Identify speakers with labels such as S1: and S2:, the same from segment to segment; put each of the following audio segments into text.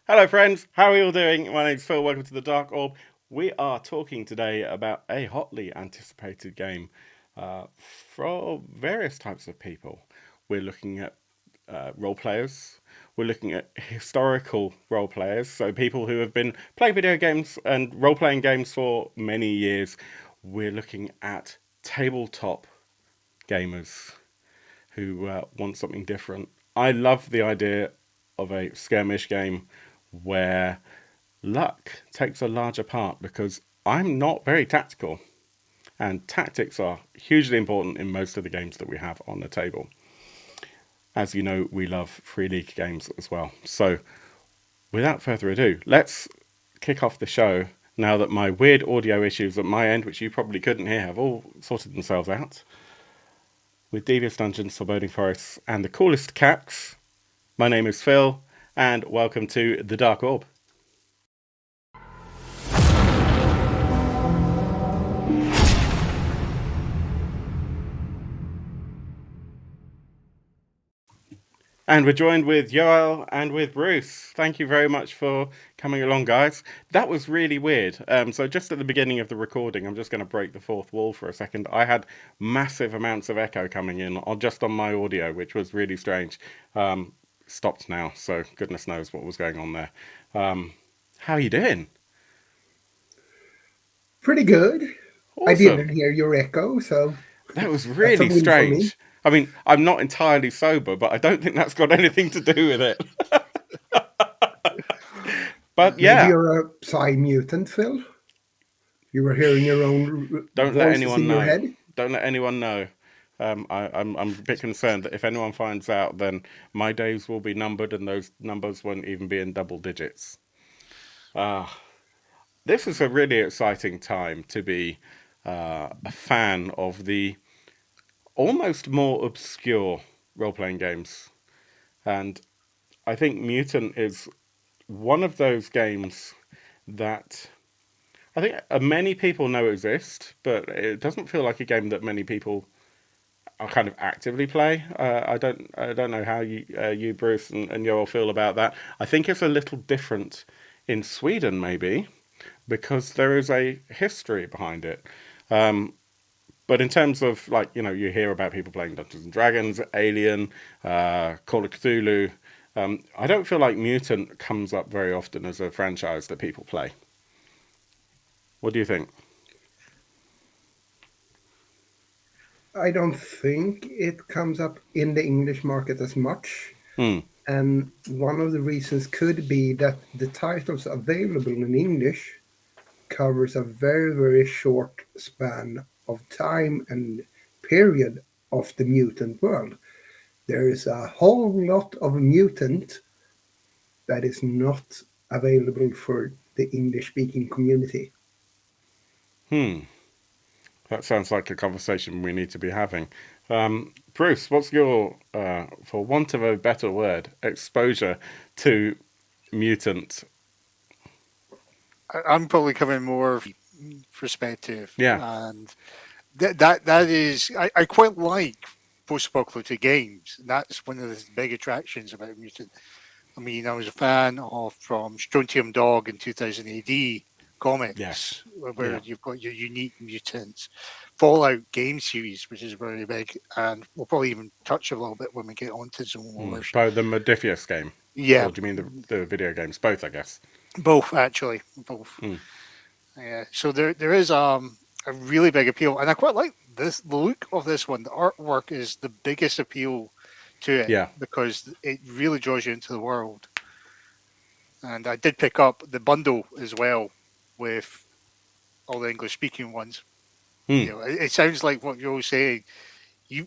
S1: Hello, friends. How are you all doing? My name's Phil. Welcome to the Dark Orb. We are talking today about a hotly anticipated game for various types of people. We're looking at role players. We're looking at historical role players, so people who have been playing video games and role playing games for many years. We're looking at tabletop gamers who want something different. I love the idea of a skirmish game where luck takes a larger part because I'm not very tactical, and tactics are hugely important in most of the games that we have on the table. As you know, we love free league games as well. So, without further ado, let's kick off the show now that my weird audio issues at my end, which you probably couldn't hear, have all sorted themselves out. With Devious Dungeons, Foreboding Forests, and the coolest cats, my name is Phil, and welcome to the Dark Orb. And we're joined with Yoel and with Bruce. Thank you very much for coming along, guys. That was really weird. So just at the beginning of the recording, I'm just going to break the fourth wall for a second. I had massive amounts of echo coming in just on my audio, which was really strange. Stopped now, so goodness knows what was going on there. How are you doing?
S2: Pretty good. I
S1: Awesome.
S2: didn't hear your echo, so
S1: That was
S2: that's a
S1: really
S2: win for me.
S1: strange. I mean, I'm not entirely sober, but I don't think that's got anything to do with it. But
S2: Maybe
S1: yeah,
S2: you're a psi mutant, Phil. You were hearing your own
S1: don't let
S2: voices
S1: anyone
S2: in your
S1: know.
S2: head.
S1: Don't let anyone know. I'm a bit concerned that if anyone finds out, then my days will be numbered, and those numbers won't even be in double digits. Ah, this is a really exciting time to be a fan of the almost more obscure role-playing games, and I think Mutant is one of those games that I think many people know exist, but it doesn't feel like a game that many people are kind of actively play. I don't know how you Bruce and Yoel feel about that. I think it's a little different in Sweden, maybe because there is a history behind it. Um, but in terms of like you hear about people playing Dungeons and Dragons, Alien, Call of Cthulhu. I don't feel like Mutant comes up very often as a franchise that people play. What do you think?
S2: I don't think it comes up in the English market as much.
S1: Hmm.
S2: And one of the reasons could be that the titles available in English covers a very, very short span of time and period of the mutant world. There is a whole lot of mutant that is not available for the English speaking community.
S1: Hmm. That sounds like a conversation we need to be having. Bruce, what's your, for want of a better word, exposure to Mutant?
S3: I'm probably coming more perspective,
S1: Yeah,
S3: and that is I quite like post-apocalyptic games. That's one of the big attractions about Mutant. I mean, I was a fan of from Strontium Dog in 2000 AD
S1: yes,
S3: comics, where
S1: yeah.
S3: you've got your unique mutants. Fallout game series, which is very big, and we'll probably even touch a little bit when we get onto Zone Wars.
S1: Both the Modifius game,
S3: Yeah,
S1: or do you mean the video games? Both, I guess.
S3: both actually, both.
S1: Hmm.
S3: Yeah, so there is a really big appeal, and I quite like this the look of this one. The artwork is the biggest appeal to it
S1: Yeah.
S3: because it really draws you into the world. And I did pick up the bundle as well with all the English speaking ones.
S1: Hmm.
S3: You know, it sounds like what you're saying.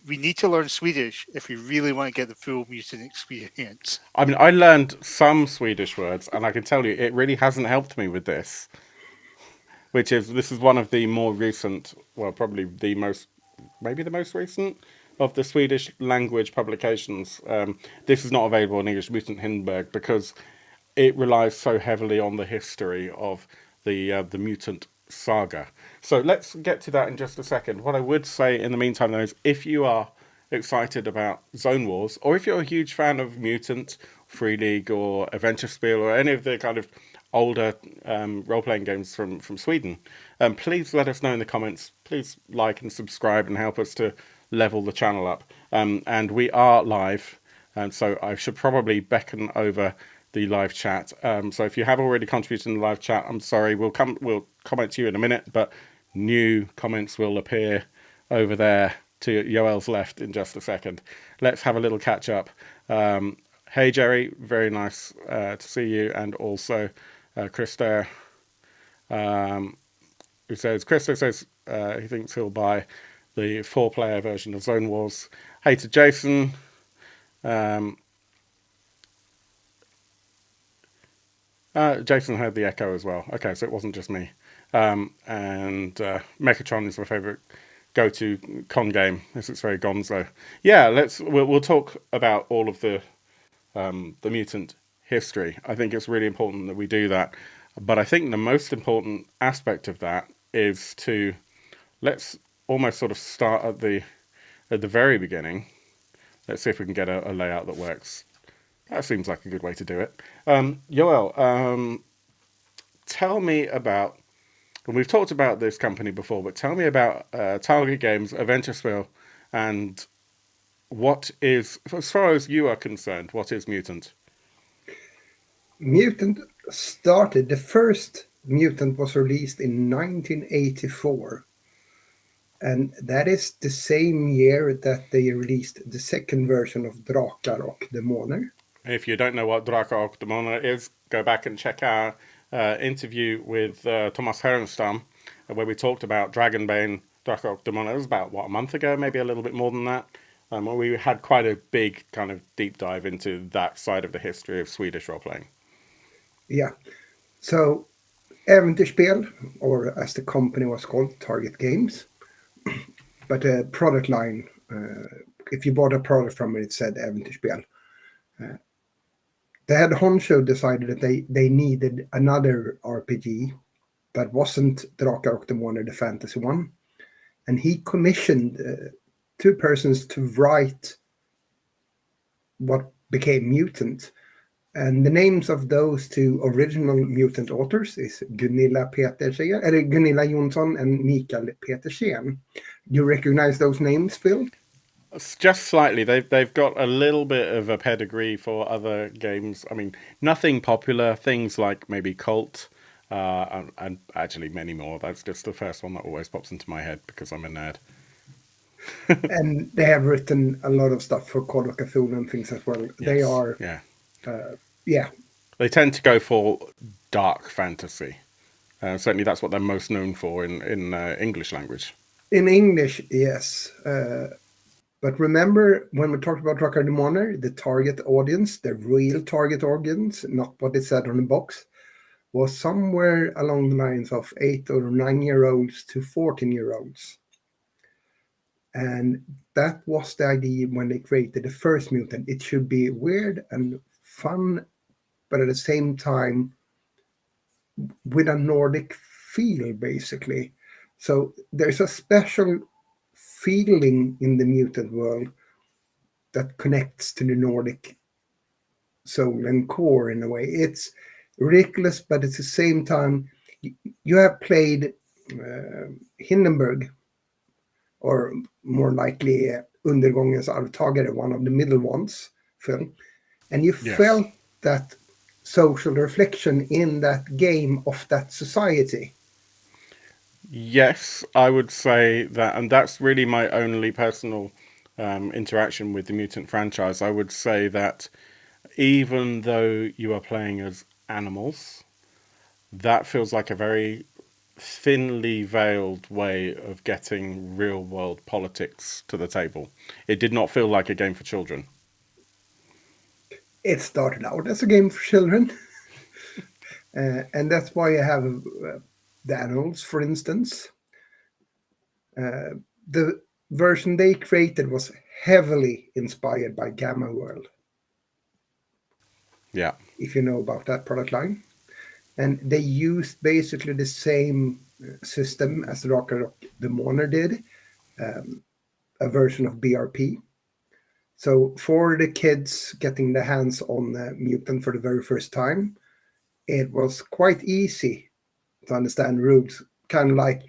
S3: We need to learn Swedish if we really want to get the full mutant experience.
S1: I mean, I learned some Swedish words, and I can tell you, it really hasn't helped me with this. This is one of the more recent, well, probably the most, maybe the most recent of the Swedish language publications. This is not available in English, Mutant Hindenburg, because it relies so heavily on the history of the mutant saga. So let's get to that in just a second. What I would say in the meantime, though, is if you are excited about Zone Wars, or if you're a huge fan of Mutant, Free League, or Adventure Spiel, or any of the kind of older role-playing games from Sweden, please let us know in the comments. Please like and subscribe and help us to level the channel up. And we are live, and so I should probably beckon over the live chat. So if you have already contributed in the live chat, I'm sorry. We'll comment to you in a minute, but new comments will appear over there to Yoel's left in just a second. Let's have a little catch up. Hey Jerry, very nice to see you, and also Krista, who says he thinks he'll buy the 4-player version of Zone Wars. Hey to Jason. Jason heard the echo as well. Okay, so it wasn't just me. And Mechatron is my favourite go-to con game. It's very gonzo. Yeah, we'll talk about all of the mutant history. I think it's really important that we do that. But I think the most important aspect of that is let's almost sort of start at the very beginning. Let's see if we can get a layout that works. That seems like a good way to do it. Yoel, tell me about, and we've talked about this company before, but tell me about Target Games, Adventure Spiel, and what is, as far as you are concerned, what is Mutant?
S2: Mutant started, the first Mutant was released in 1984. And that is the same year that they released the second version of Drakar och Demoner.
S1: If you don't know what Drakar och Demoner is, go back and check our interview with Thomas Herenstam, where we talked about Dragonbane, Drakar och Demoner. It was about, a month ago, maybe a little bit more than that. Where we had quite a big kind of deep dive into that side of the history of Swedish role-playing.
S2: Yeah. So, Äventyrsspel, or as the company was called, Target Games. But a product line, if you bought a product from it, it said Äventyrsspel. The head honcho decided that they needed another RPG that wasn't Drakar och Demoner, the fantasy one. And he commissioned 2 persons to write what became Mutant. And the names of those 2 original Mutant authors is Gunilla Jonsson and Mikael Petersen. Do you recognize those names, Phil?
S1: Just slightly. They've got a little bit of a pedigree for other games. I mean, nothing popular. Things like maybe Cult, and actually many more. That's just the first one that always pops into my head because I'm a nerd.
S2: And they have written a lot of stuff for Call of Cthulhu and things as well. Yes. They are, yeah.
S1: They tend to go for dark fantasy. Certainly, that's what they're most known for in English language.
S2: In English, yes. But remember, when we talked about Drakar Demoner, the target audience, the real target audience, not what it said on the box, was somewhere along the lines of 8 or 9-year-olds to 14-year-olds. And that was the idea when they created the first Mutant. It should be weird and fun, but at the same time with a Nordic feel, basically. So there's a special feeling in the Mutant world that connects to the Nordic soul and core in a way. It's ridiculous, but at the same time, you have played Hindenburg, or more likely Undergångens Arvtagare, one of the middle ones, Phil, and you felt that social reflection in that game of that society.
S1: Yes, I would say that, and that's really my only personal interaction with the Mutant franchise. I would say that even though you are playing as animals, that feels like a very thinly veiled way of getting real world politics to the table. It did not feel like a game for children.
S2: It started out as a game for children. And that's why I have the animals, for instance. The version they created was heavily inspired by Gamma World.
S1: Yeah.
S2: If you know about that product line. And they used basically the same system as Drakar och Demoner did, a version of BRP. So for the kids getting their hands on Mutant for the very first time, it was quite easy to understand rules. Kind of like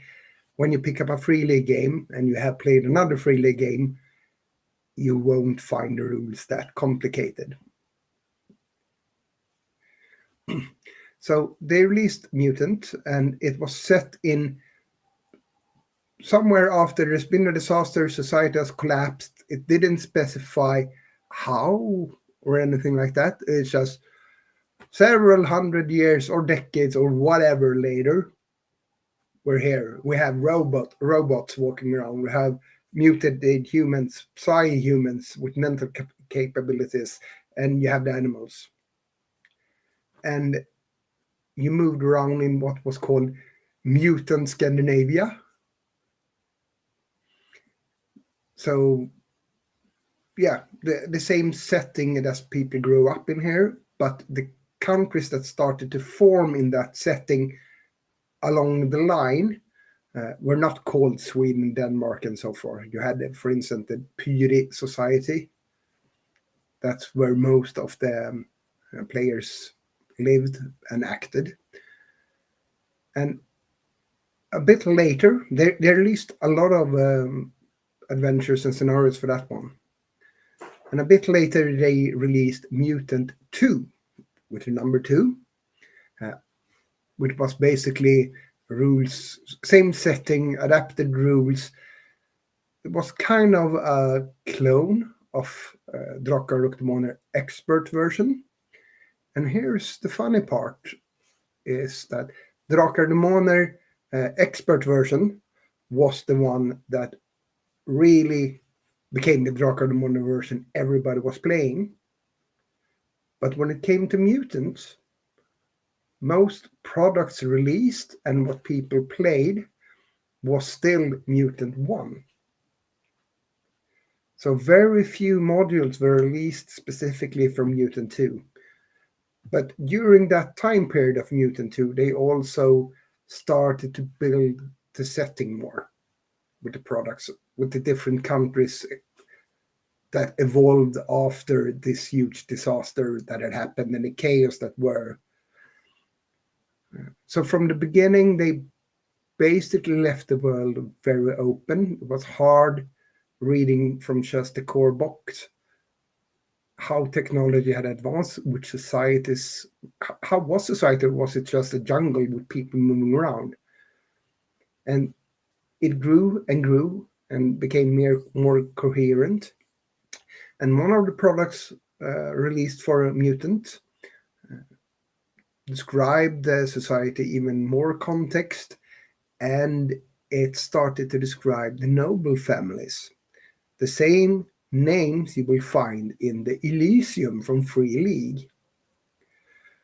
S2: when you pick up a Free League game and you have played another Free League game, you won't find the rules that complicated. So they released Mutant, and it was set in somewhere after there's been a disaster, society has collapsed. It didn't specify how or anything like that. It's just several hundred years or decades or whatever later, we're here. We have robots walking around. We have mutated humans, psi-humans with mental capabilities, and you have the animals. And you moved around in what was called Mutant Scandinavia. So, yeah, the same setting as people grew up in here, but the countries that started to form in that setting along the line were not called Sweden, Denmark, and so forth. You had, for instance, the Pyri society. That's where most of the players lived and acted. And a bit later, they released a lot of adventures and scenarios for that one. And a bit later, they released Mutant 2, with the number 2, which was basically rules, same setting, adapted rules. It was kind of a clone of Drakar och Demoner expert version. And here's the funny part, is that Drakar Demoner expert version was the one that really became the Drakar Demoner version everybody was playing. But when it came to mutants, most products released and what people played was still Mutant 1. So very few modules were released specifically from Mutant 2. But during that time period of Mutant 2, they also started to build the setting more with the products, with the different countries that evolved after this huge disaster that had happened and the chaos that were. So from the beginning, they basically left the world very open. It was hard reading from just the core box how technology had advanced, which societies, how was society? Was it just a jungle with people moving around? And it grew and became more coherent. And one of the products released for a Mutant described the society even more context, and it started to describe the noble families. The same names you will find in the Elysium from Free League.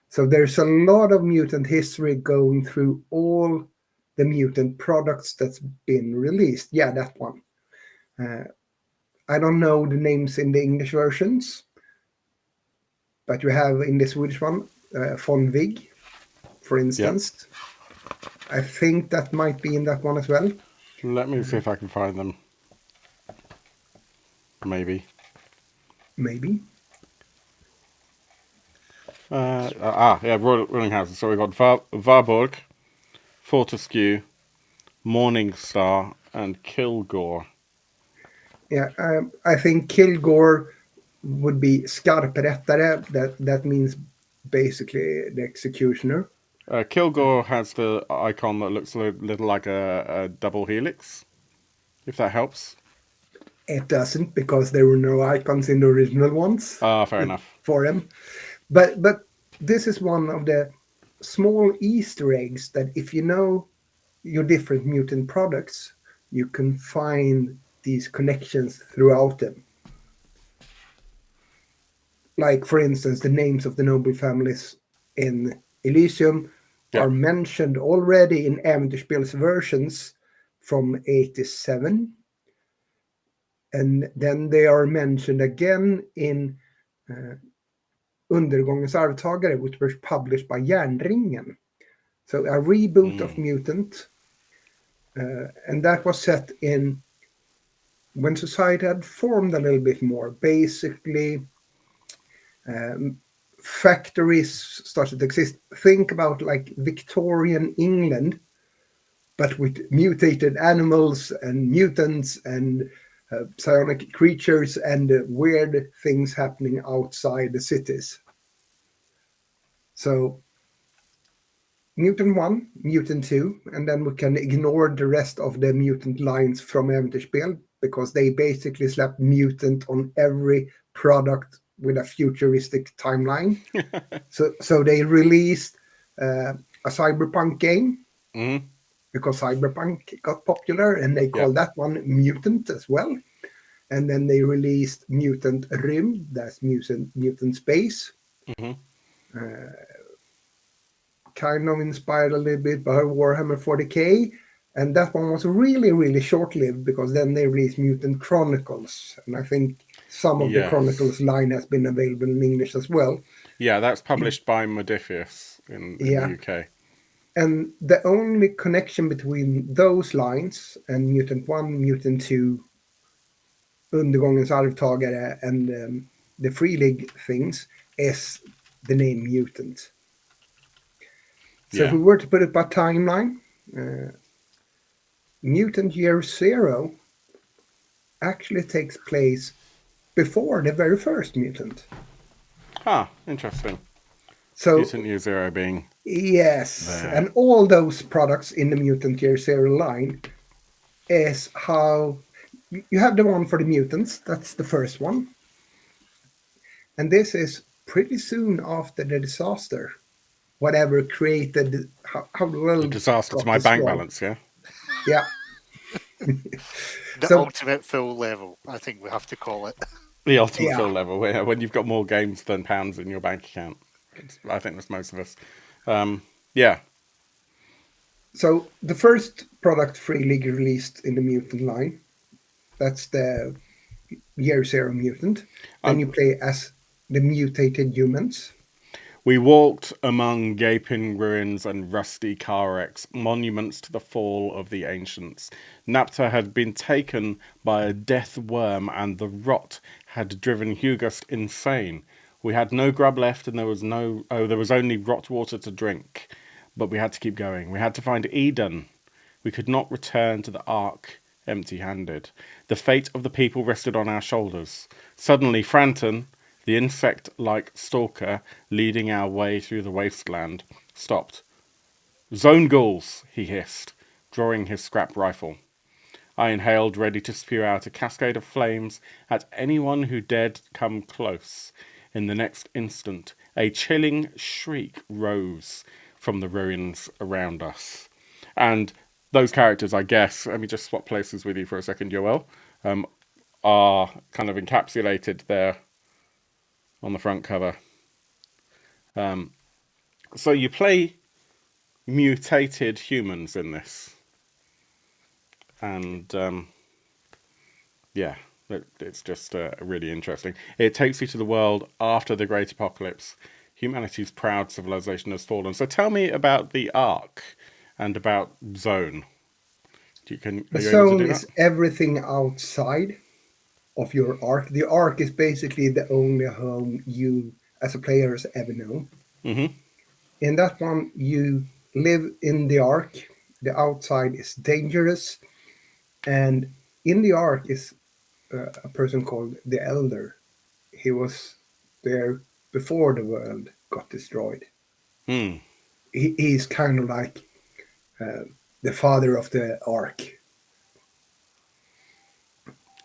S2: So there's a lot of mutant history going through all the mutant products that's been released. Yeah, that one. I don't know the names in the English versions, but you have in the Swedish one, Von Vig, for instance. Yep. I think that might be in that one as well.
S1: Let me see if I can find them. Maybe. Ruling houses. So we've got Varborg, Fortescue, Morningstar, and Kilgore.
S2: Yeah, I think Kilgore would be Skarprättare. That means basically the executioner.
S1: Kilgore has the icon that looks a little like a double helix, if that helps.
S2: It doesn't, because there were no icons in the original ones.
S1: Fair enough.
S2: For him. But this is one of the small Easter eggs that if you know your different mutant products, you can find these connections throughout them. Like, for instance, the names of the noble families in Elysium are mentioned already in Äventyrsspel's versions from 87. And then they are mentioned again in Undergångens arvtagare, which was published by Järnringen. So a reboot of Mutant. And that was set in when society had formed a little bit more, basically factories started to exist. Think about like Victorian England, but with mutated animals and mutants and psionic creatures and weird things happening outside the cities. So Mutant 1, Mutant 2, and then we can ignore the rest of the mutant lines from Äventyrsspel because they basically slapped mutant on every product with a futuristic timeline. So they released a cyberpunk game
S1: Hmm.
S2: because cyberpunk got popular, and they
S1: Yeah.
S2: called that one Mutant as well. And then they released Mutant Rymd, that's Mutant Space.
S1: Hmm.
S2: Kind of inspired a little bit by Warhammer 40k. And that one was really, really short lived because then they released Mutant Chronicles. And I think some of the
S1: Yes.
S2: Chronicles line has been available in English as well.
S1: Yeah, that's published by Modifius in the
S2: Yeah.
S1: UK.
S2: And the only connection between those lines and Mutant 1, Mutant 2, Undergångens arvtagare, and the Free League things is the name Mutant. So if
S1: Yeah.
S2: we were to put it by timeline, Mutant Year Zero actually takes place before the very first mutant.
S1: Ah, interesting.
S2: So
S1: Mutant Year Zero being
S2: yes,
S1: there.
S2: and all those products in the Mutant Year Zero line is how you have the one for the mutants. That's the first one, and this is pretty soon after the disaster, whatever created how the
S1: The
S2: world
S1: disaster to
S2: got
S1: my bank
S2: destroyed.
S1: balance, yeah?
S2: Yeah.
S3: The
S2: So
S3: ultimate full level, I think we have to call it.
S1: The ultimate
S2: yeah.
S1: fill level, when you've got more games than pounds in your bank account. I think that's most of us. Yeah.
S2: So the first product Free League released in the mutant line, that's the Year Zero mutant. Then
S1: Um,
S2: you play as the mutated humans.
S1: We walked among gaping ruins and rusty car wrecks, monuments to the fall of the ancients. Napta had been taken by a death worm, and the rot had driven Hugust insane. We had no grub left, and there was only rot water to drink. But we had to keep going. We had to find Eden. We could not return to the Ark empty-handed. The fate of the people rested on our shoulders. Suddenly, Franton, the insect-like stalker leading our way through the wasteland, stopped. "Zone ghouls," he hissed, drawing his scrap rifle. I inhaled, ready to spew out a cascade of flames at anyone who dared come close. In the next instant, a chilling shriek rose from the ruins around us. And those characters, I guess, let me just swap places with you for a second, Joel, are kind of encapsulated there on the front cover. So you play mutated humans in this, and yeah, it's just really interesting. It takes you to the world after the Great Apocalypse. Humanity's proud civilization has fallen. So tell me about the Ark and about Zone.
S2: The
S1: Are you able to
S2: zone
S1: do that?
S2: is everything outside of your arc. The arc is basically the only home you, as a player, has ever known.
S1: Mm-hmm.
S2: In that one, you live in the arc. The outside is dangerous, and in the arc is a person called the Elder. He was there before the world got destroyed.
S1: Hmm.
S2: He's kind of like the father of the arc.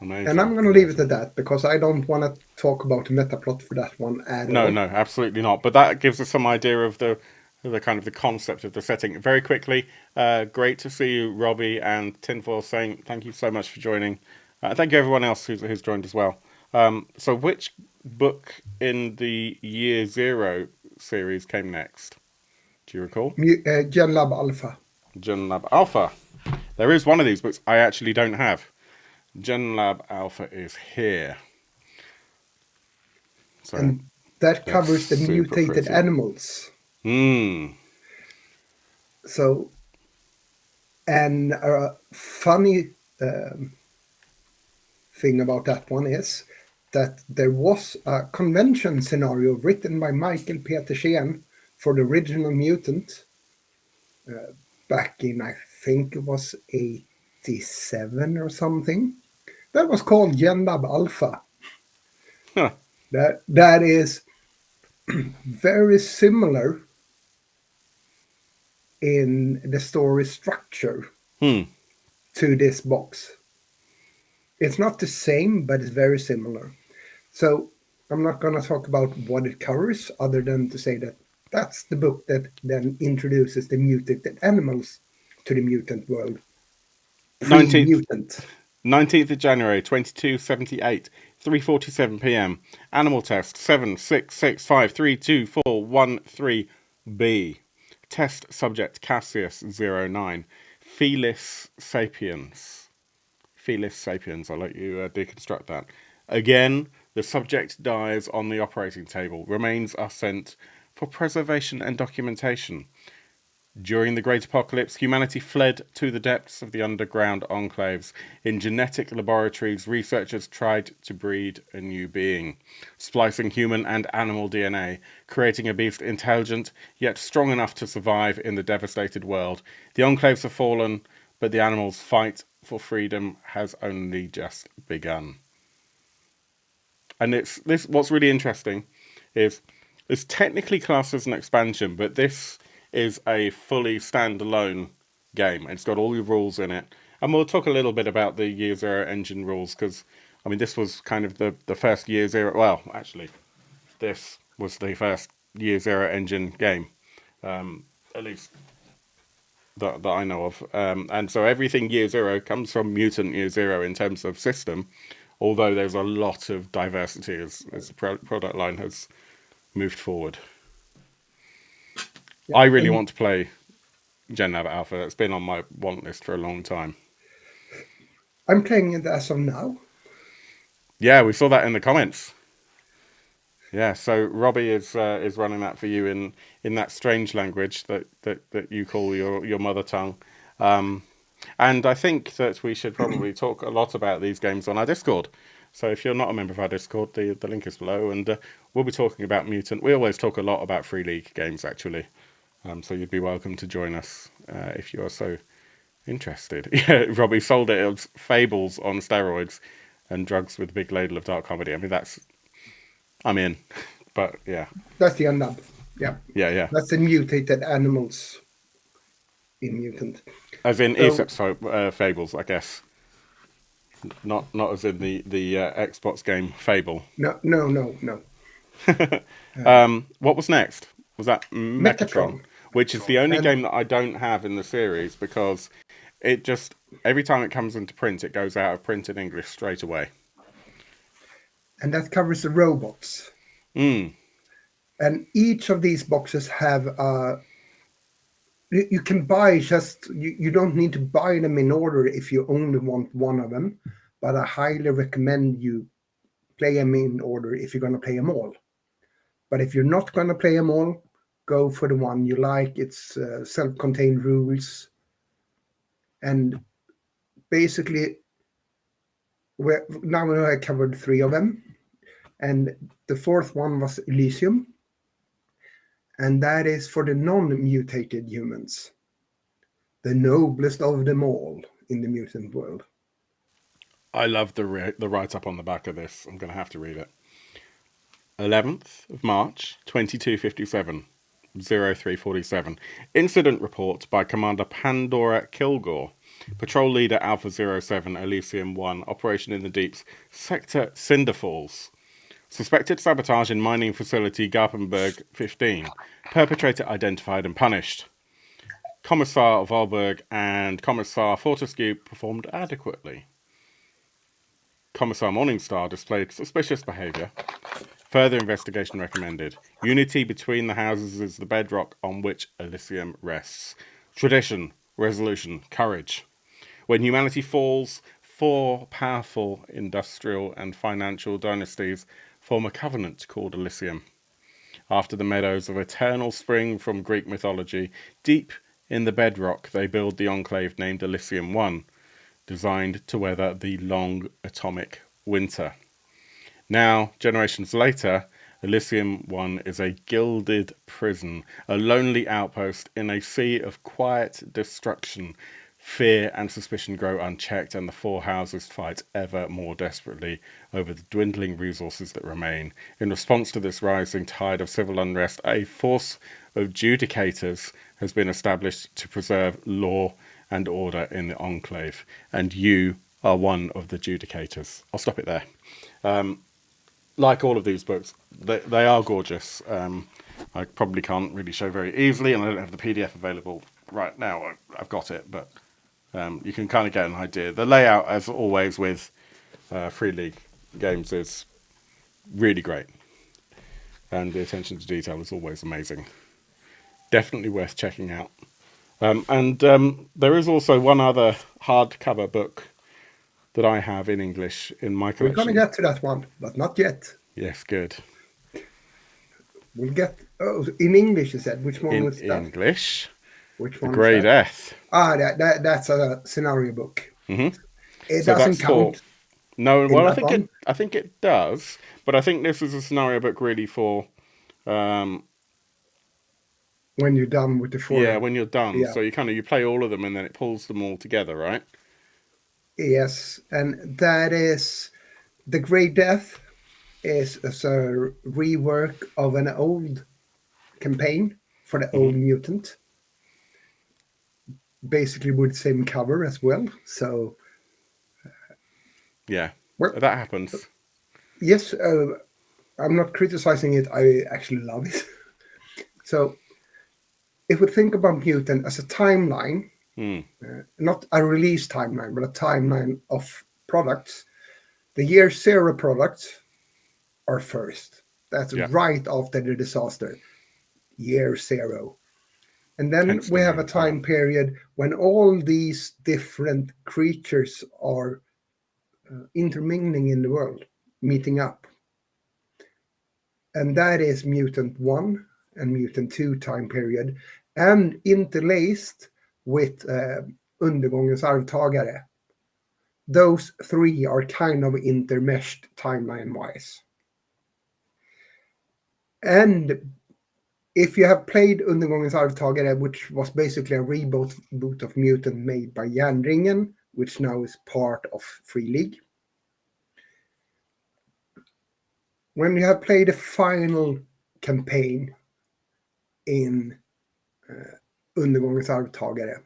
S2: And
S1: Amazing.
S2: I'm going to leave it
S1: Amazing.
S2: at that because I don't want to talk about the meta plot for that one at
S1: No,
S2: all.
S1: no, absolutely not. But that gives us some idea of the kind of the concept of the setting. Very quickly, great to see you, Robbie and Tinfoil, saying thank you so much for joining. Thank you everyone else who's joined as well. So which book in the Year Zero series came next? Do you recall?
S2: Gen Lab Alpha.
S1: Gen Lab Alpha. There is one of these books I actually don't have. Gen Lab Alpha is here. So
S2: And that
S1: that's
S2: covers the
S1: super
S2: mutated
S1: pretty.
S2: animals.
S1: Hmm.
S2: So, and a funny thing about that one is that there was a convention scenario written by Michael Petersen for the original Mutant back in, I think it was 87 or something. That was called GenLab Alpha.
S1: Huh.
S2: That is very similar in the story structure
S1: Hmm.
S2: to this box. It's not the same, but it's very similar. So I'm not going to talk about what it covers, other than to say that that's the book that then introduces the mutated animals to the mutant world.
S1: 19th,
S2: Pre-mutant.
S1: 19th of January, 2278, 3:47 p.m. Animal test 766532413B. Test subject Cassius 09. Felis sapiens. Felis sapiens. I'll let you deconstruct that. Again, the subject dies on the operating table. Remains are sent for preservation and documentation. During the Great Apocalypse, humanity fled to the depths of the underground enclaves. In genetic laboratories, researchers tried to breed a new being, splicing human and animal DNA, creating a beast intelligent yet strong enough to survive in the devastated world. The enclaves have fallen, but the animals' fight for freedom has only just begun. And what's really interesting is it's technically classed as an expansion, but this is a fully standalone game. It's got all your rules in it. And we'll talk a little bit about the Year Zero engine rules, because, I mean, this was kind of the first Year Zero. Well, actually, this was the first Year Zero engine game, at least that I know of. And so everything Year Zero comes from Mutant Year Zero in terms of system, although there's a lot of diversity as the product line has moved forward.
S2: Yeah.
S1: I really want to play GenLab Alpha. It's been on my want list for a long time.
S2: I'm playing it as of now.
S1: Yeah, we saw that in the comments. Yeah, so Robbie is running that for you in that strange language that you call your mother tongue. And I think that we should probably talk a lot about these games on our Discord. So if you're not a member of our Discord, the link is below, and we'll be talking about Mutant. We always talk a lot about Free League games, actually. So you'd be welcome to join us if you are so interested. Yeah, Robbie sold it as fables on steroids and drugs with a big ladle of dark comedy. I mean, I'm in. But yeah.
S2: That's the UNDAB. Yeah.
S1: Yeah.
S2: That's the mutated animals in Mutant.
S1: As in
S2: So-
S1: Aesop's fables, I guess. Not as in the Xbox game Fable.
S2: No.
S1: What was next? Was that Megatron? Which is the only
S2: And-
S1: game that I don't have in the series, because it just, every time it comes into print, it goes out of print in English straight away.
S2: And that covers the robots.
S1: Mm.
S2: And each of these boxes have you can buy you don't need to buy them in order if you only want one of them, but I highly recommend you play them in order if you're going to play them all. But if you're not going to play them all, go for the one you like. It's self-contained rules, and basically now I covered 3 of them, and the 4th one was Elysium. And that is for the non-mutated humans, the noblest of them all in the mutant world.
S1: I love the write-up on the back of this. I'm going to have to read it. 11th of March, 2257, 0347. Incident report by Commander Pandora Kilgore. Patrol leader Alpha 07, Elysium 1, operation in the deeps, Sector Cinderfalls. Suspected sabotage in mining facility Garpenberg 15. Perpetrator identified and punished. Commissar Valberg and Commissar Fortescue performed adequately. Commissar Morningstar displayed suspicious behaviour. Further investigation recommended. Unity between the houses is the bedrock on which Elysium rests. Tradition, resolution, courage. When humanity falls, 4 powerful industrial and financial dynasties form a covenant called Elysium. After the meadows of eternal spring from Greek mythology, deep in the bedrock they build the enclave named Elysium 1, designed to weather the long atomic winter. Now, generations later, Elysium 1 is a gilded prison, a lonely outpost in a sea of quiet destruction. Fear and suspicion grow unchecked, and the four houses fight ever more desperately over the dwindling resources that remain. In response to this rising tide of civil unrest, a force of judicators has been established to preserve law and order in the enclave, and you are one of the judicators. I'll stop it there. Like all of these books, they are gorgeous. I probably can't really show very easily, and I don't have the PDF available right now. I've got it, but you can kind of get an idea. The layout, as always with Free League games, is really great, and the attention to detail is always amazing. Definitely worth checking out. And there is also one other hardcover book that I have in English in my
S2: We're
S1: collection.
S2: going to get to that one, but not yet.
S1: Yes, good.
S2: We'll get... Oh, in English, you said. Which one
S1: In
S2: was that?
S1: English,
S2: Which
S1: The
S2: one
S1: Grey
S2: is that?
S1: Death.
S2: That's a scenario book.
S1: Mm-hmm.
S2: It
S1: So
S2: doesn't
S1: that's for...
S2: count
S1: No,
S2: in
S1: well,
S2: that one.
S1: I think it does, but I think this is a scenario book really for
S2: When you're done with the four.
S1: yeah, when you're done.
S2: Yeah.
S1: So you play all of them and then it pulls them all together, right?
S2: Yes, and that is The Grey Death is a rework of an old campaign for the old Mutant, basically with the same cover as well. So
S1: Yeah,
S2: well,
S1: that happens.
S2: yes, I'm not criticizing it. I actually love it. So if we think about Mutant as a timeline, not a release timeline, but a timeline of products, the year zero products are first. That's
S1: Yeah.
S2: right after the disaster, year zero. And then
S1: Hence the
S2: we have a
S1: name,
S2: time period when all these different creatures are intermingling in the world, meeting up. And that is Mutant 1 and Mutant 2 time period, and interlaced with Undergångens arvtagare. Those three are kind of intermeshed timeline-wise. And if you have played Undergångens arvtagare, which was basically a reboot of Mutant made by Järnringen, which now is part of Free League. When you have played the final campaign in Undergångens arvtagare,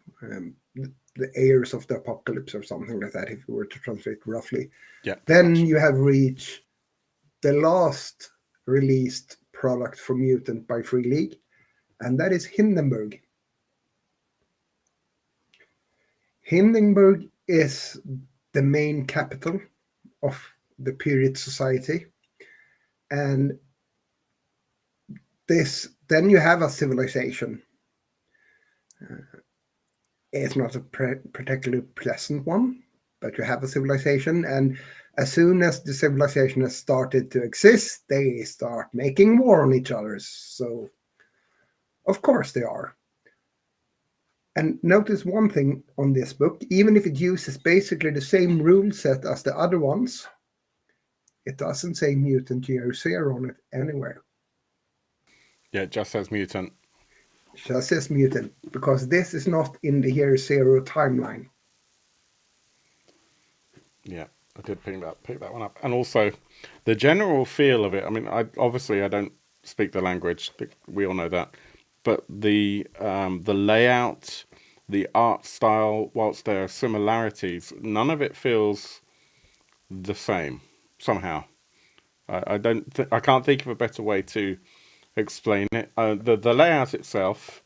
S2: the heirs of the apocalypse or something like that, if you were to translate roughly,
S1: Yeah.
S2: then you have reached the last released product for Mutant by Free League, and that is Hindenburg. Hindenburg is the main capital of the period society, and then you have a civilization. It's not a particularly pleasant one, but you have a civilization, and as soon as the civilization has started to exist, they start making war on each other. So, of course they are. And notice one thing on this book, even if it uses basically the same rule set as the other ones, it doesn't say Mutant Year Zero on it anywhere.
S1: Yeah, it just says Mutant.
S2: It just says Mutant, because this is not in the Year Zero timeline.
S1: Yeah, I did pick that one up. And also, the general feel of it, I mean, I don't speak the language, we all know that, but the layout, the art style, whilst there are similarities, none of it feels the same somehow. I can't think of a better way to explain it. The layout itself,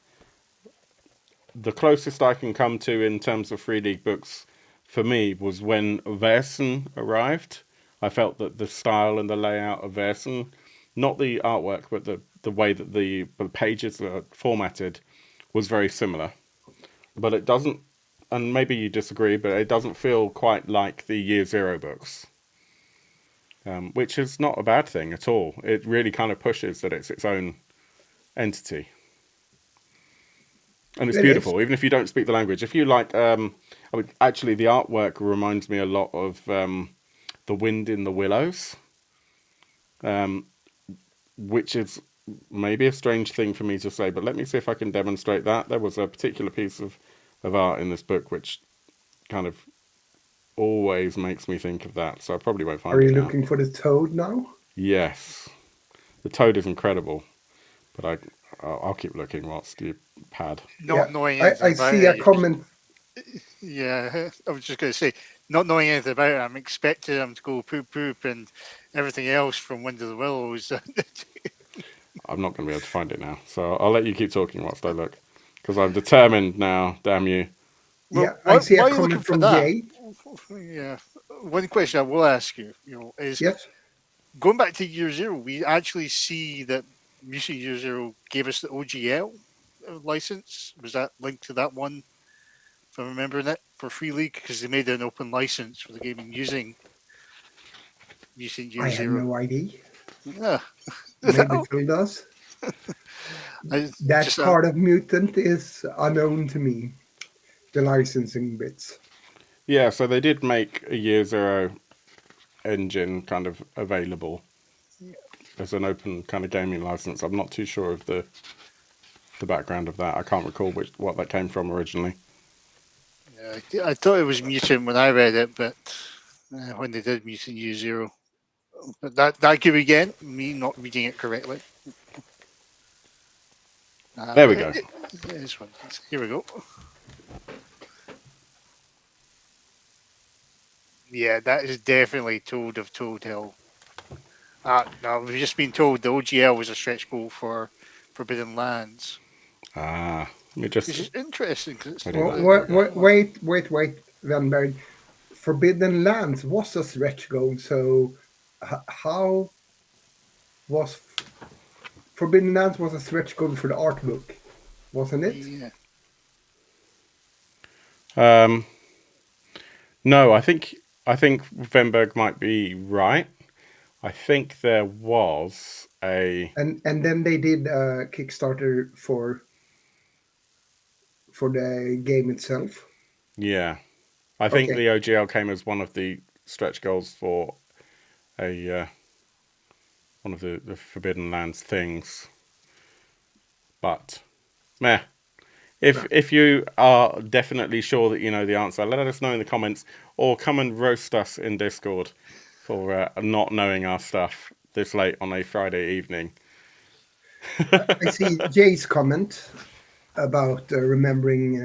S1: the closest I can come to in terms of 3D books for me was when Versen arrived. I felt that the style and the layout of Versen, not the artwork, but the way that the pages are formatted, was very similar. But it doesn't, and maybe you disagree, but it doesn't feel quite like the Year Zero books, which is not a bad thing at all. It really kind of pushes that it's its own entity. And it's beautiful, even if you don't speak the language. If you like, I mean, actually, the artwork reminds me a lot of The Wind in the Willows, which is maybe a strange thing for me to say, but let me see if I can demonstrate that. There was a particular piece of art in this book which kind of always makes me think of that, so I probably won't
S2: Are
S1: find
S2: you
S1: it now.
S2: looking for the toad now?
S1: Yes, the toad is incredible, but I'll keep looking whilst you pad.
S3: Not knowing
S2: I
S3: anything about
S2: see a
S3: it.
S2: comment.
S3: Yeah, I was just going to say, not knowing anything about it, I'm expecting him to go poop poop and everything else from Wind of the Willows.
S1: I'm not going to be able to find it now, so I'll let you keep talking whilst I look, because I'm determined now. Damn you!
S3: Well,
S2: Yeah, I see
S3: why
S2: a
S3: are you looking
S2: comment
S3: for
S2: from
S3: that?
S2: Jay.
S3: Yeah, one question I will ask you, is
S2: Yes.
S3: going back to Year Zero. We actually see that Mutant Year Zero gave us the OGL license. Was that linked to that one? If I'm remembering it, for Free League, because they made an open license for the game using Mutant Year
S2: I have
S3: Zero.
S2: no idea.
S3: Yeah,
S2: Maybe Phil does.
S3: I
S2: That
S3: just
S2: part of Mutant is unknown to me. The licensing bits.
S1: Yeah, so they did make a Year Zero engine kind of available as an open kind of gaming license. I'm not too sure of the background of that. I can't recall what that came from originally.
S3: yeah, I thought it was Mutant when I read it, but when they did Mutant Year Zero, but that could be again me not reading it correctly.
S1: There we
S3: But
S1: go.
S3: here we go. Yeah, that is definitely Toad of Toad Hill. No, we've just been told the OGL was a stretch goal for Forbidden Lands,
S1: Let me
S3: which
S1: just
S3: is interesting because it's
S1: edit
S3: not
S1: that. There we go.
S2: Wait, Vanberg. Forbidden Lands was a stretch goal, so how was Forbidden Lands was a stretch goal for the art book, wasn't it?
S3: Yeah.
S1: No, I think Venberg might be right. I think there was a
S2: And then they did a Kickstarter for the game itself.
S1: yeah. I think
S2: Okay.
S1: the OGL came as one of the stretch goals for a one of the Forbidden Lands things. But meh. If you are definitely sure that you know the answer, let us know in the comments, or come and roast us in Discord for not knowing our stuff this late on a Friday evening.
S2: I see Jay's comment about remembering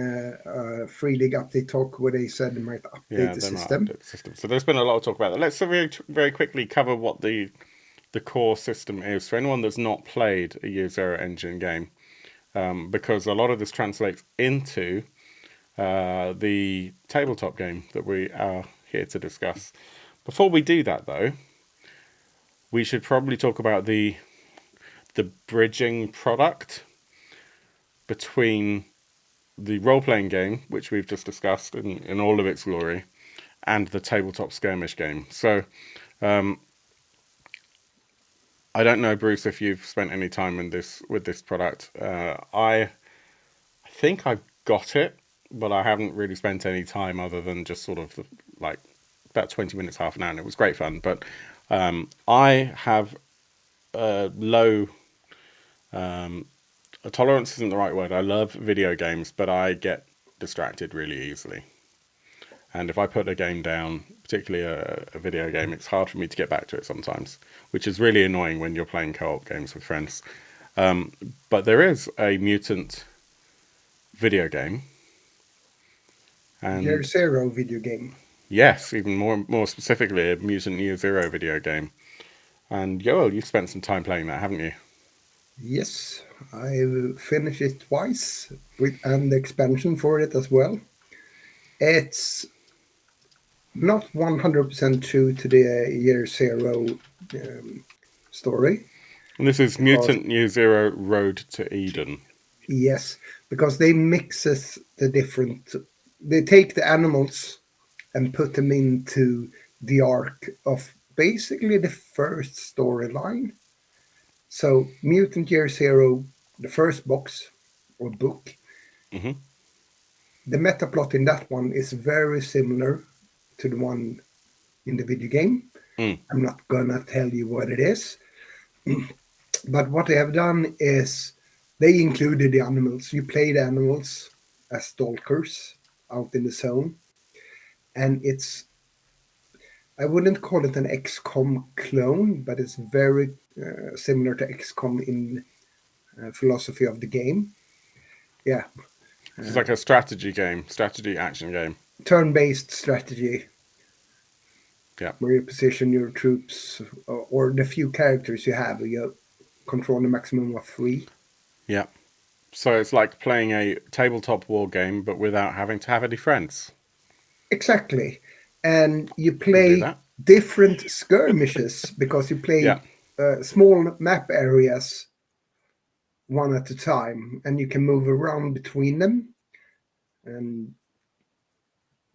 S2: Free League update talk where they said they might update
S1: Yeah,
S2: the
S1: they might
S2: system.
S1: update the system. So there's been a lot of talk about that. Let's very, very quickly cover what the core system is for anyone that's not played a Year Zero engine game, because a lot of this translates into the tabletop game that we are here to discuss. Before we do that, though, we should probably talk about the bridging product between the role-playing game, which we've just discussed in all of its glory, and the tabletop skirmish game. So I don't know, Bruce, if you've spent any time with this product. I think I've got it, but I haven't really spent any time other than just sort of like about 20 minutes, half an hour, and it was great fun. But I have a low tolerance isn't the right word. I love video games, but I get distracted really easily. And if I put a game down, particularly a video game, it's hard for me to get back to it sometimes, which is really annoying when you're playing co-op games with friends. But there is a Mutant video game.
S2: Year
S1: And
S2: Zero video game.
S1: yes, even more specifically, a Mutant Year Zero video game. And Yoel, you've spent some time playing that, haven't you?
S2: Yes, I've finished it twice and the expansion for it as well. It's not 100% true to the Year Zero story
S1: And this is
S2: because
S1: Mutant Year Zero Road to Eden.
S2: yes, because they mixes the different. They take the animals and put them into the arc of basically the first storyline. So Mutant Year Zero, the first box or book,
S1: Hmm.
S2: the meta plot in that one is very similar to the one in the video game.
S1: Mm.
S2: I'm not gonna tell you what it is, but what they have done is they included the animals. You play the animals as stalkers out in the zone, and it's, I wouldn't call it an XCOM clone, but it's very similar to XCOM in philosophy of the game. Yeah,
S1: It's like a strategy game, strategy action game.
S2: turn-based strategy
S1: Yeah.
S2: where you position your troops or the few characters you have. You control a maximum of three.
S1: Yeah. So it's like playing a tabletop war game, but without having to have any friends.
S2: Exactly. And you
S1: Can do
S2: play
S1: that.
S2: different skirmishes because you
S1: Yeah.
S2: play small map areas one at a time, and you can move around between them. And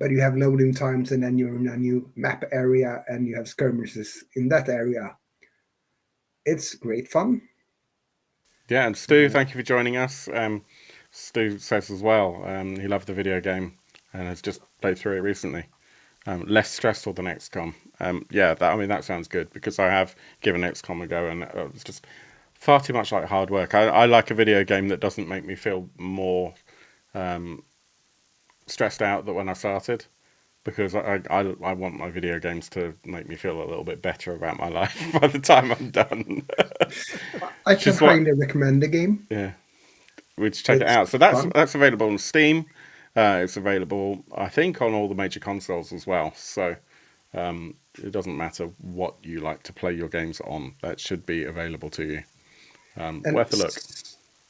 S2: but you have loading times, and then you're in a new map area, and you have skirmishes in that area. It's great fun.
S1: Yeah. And Stu, thank you for joining us. Stu says as well, he loved the video game and has just played through it recently. Less stressful than XCOM. Yeah, I mean, that sounds good because I have given XCOM a go and it was just far too much like hard work. I like a video game that doesn't make me feel more stressed out than when I started because I want my video games to make me feel a little bit better about my life by the time I'm done.
S2: I
S1: Which
S2: can
S1: is what,
S2: highly recommend the game.
S1: yeah, we should check it
S2: It's
S1: out. So that's
S2: fun.
S1: available on Steam. It's available, I think, on all the major consoles as well. So it doesn't matter what you like to play your games on; that should be available to you.
S2: And
S1: Worth a look.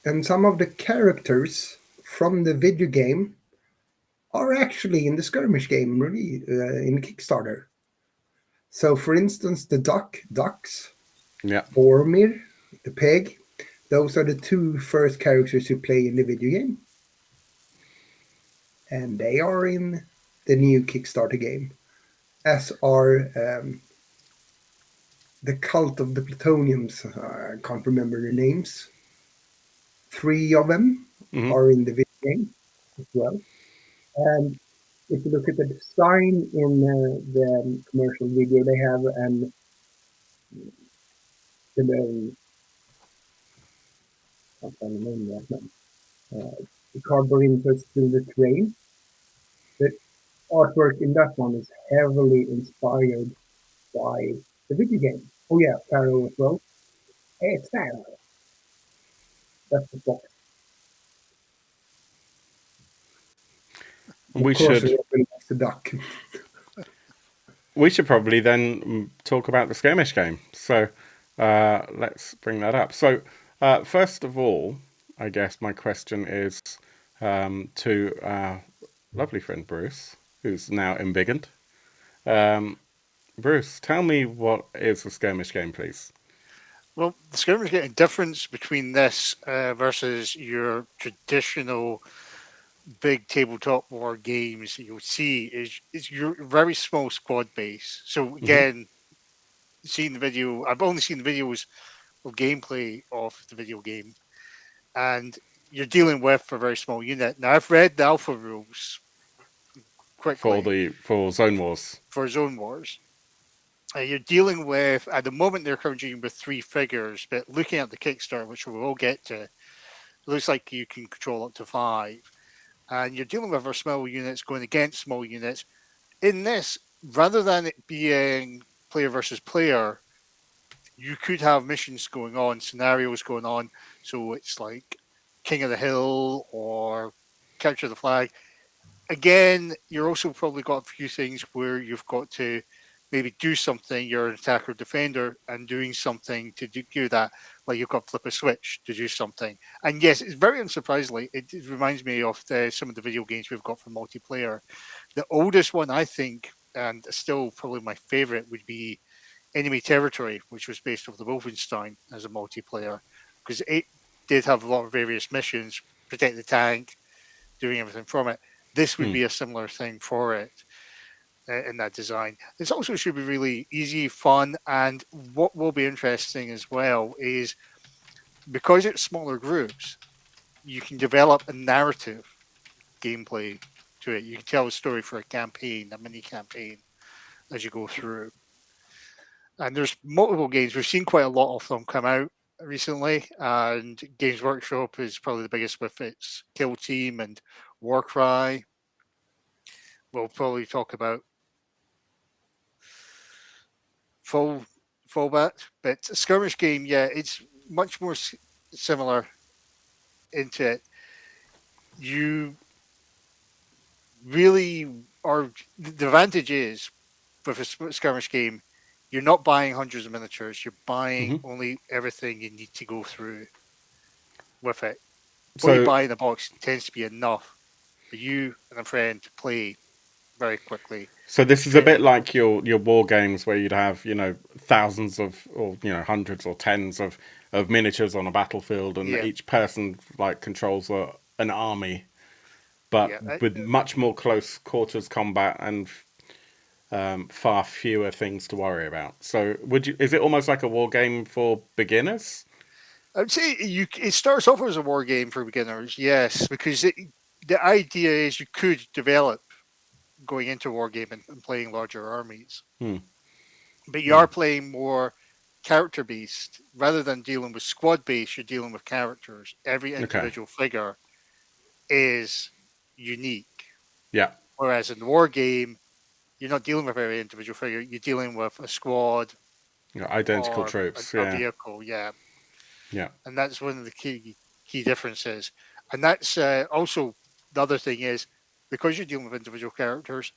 S2: and some of the characters from the video game are actually in the skirmish game, really, in Kickstarter. So, for instance, the ducks,
S1: Yeah,
S2: Boromir, the pig, those are the two first characters you play in the video game, and they are in the new Kickstarter game. As are the cult of the plutoniums. I can't remember their names. Three of them
S1: hmm
S2: are in the video game as well. And if you look at the design in the commercial video, they have the I can't remember that now. The cardboard inserts to the train. The artwork in that one is heavily inspired by the video game. Oh yeah, Pharaoh as well. Hey, it's Pharaoh. That's the box.
S1: and
S2: Of
S1: we
S2: course,
S1: should
S2: Robin likes the duck.
S1: probably then talk about the skirmish game. So let's bring that up. So first of all, I guess my question is to our lovely friend Bruce, who's now embiggened. Um, Bruce, tell me what is the skirmish game, please.
S3: Well, the skirmish getting difference between this versus your traditional big tabletop war games that you'll see is your very small squad base. So
S1: hmm
S3: again, seeing the video, I've only seen the videos of gameplay of the video game, and you're dealing with a very small unit. Now I've read the alpha rules quickly
S1: for Zone Wars.
S3: for Zone Wars. You're dealing with at the moment they're currently with three figures, but looking at the Kickstarter, which we will get to, it looks like you can control up to five. And you're dealing with our small units going against small units. In this, rather than it being player versus player, you could have missions going on, scenarios going on. So it's like King of the Hill or Capture the Flag. Again, you're also probably got a few things where you've got to maybe do something. You're an attacker defender and doing something to do that. Like you've got to flip a switch to do something. And yes, it's very unsurprisingly, it reminds me of some of the video games we've got for multiplayer. The oldest one, I think, and still probably my favorite, would be Enemy Territory, which was based off the Wolfenstein as a multiplayer, because it did have a lot of various missions, protect the tank, doing everything from it. This would
S1: Hmm.
S3: be a similar thing for it in that design. This also should be really easy, fun, and what will be interesting as well is because it's smaller groups, you can develop a narrative gameplay to it. You can tell a story for a campaign, a mini campaign as you go through. And there's multiple games. We've seen quite a lot of them come out recently, and Games Workshop is probably the biggest with its Kill Team and Warcry. We'll probably talk about Fallback, but Skirmish game, yeah, it's much more similar into it. You really are. The advantage is with a Skirmish game, you're not buying hundreds of miniatures. You're buying
S1: Hmm.
S3: only everything you need to go through with it. What you
S1: So
S3: buy in the box tends to be enough for you and a friend to play very quickly,
S1: So this is a
S3: straight into
S1: bit
S3: the
S1: like
S3: box.
S1: your war games where you'd have, thousands of, or hundreds or tens of miniatures on a battlefield, and
S3: Yeah,
S1: each person like controls an army, but
S3: yeah.
S1: with much more close quarters combat and far fewer things to worry about. So is it almost like a war game for beginners?
S3: I would say it starts off as a war game for beginners, yes, because the idea is you could develop going into war game and playing larger armies,
S1: Hmm.
S3: but you
S1: Yeah.
S3: are playing more character based rather than dealing with squad based. You're dealing with characters. Every
S1: Okay.
S3: individual figure is unique,
S1: Yeah.
S3: whereas in the war game, you're not dealing with every individual figure. You're dealing with a squad
S1: Identical
S3: or
S1: troops.
S3: a
S1: Yeah.
S3: vehicle. Yeah,
S1: Yeah.
S3: and that's one of the key differences. And that's also the other thing is because you're dealing with individual characters,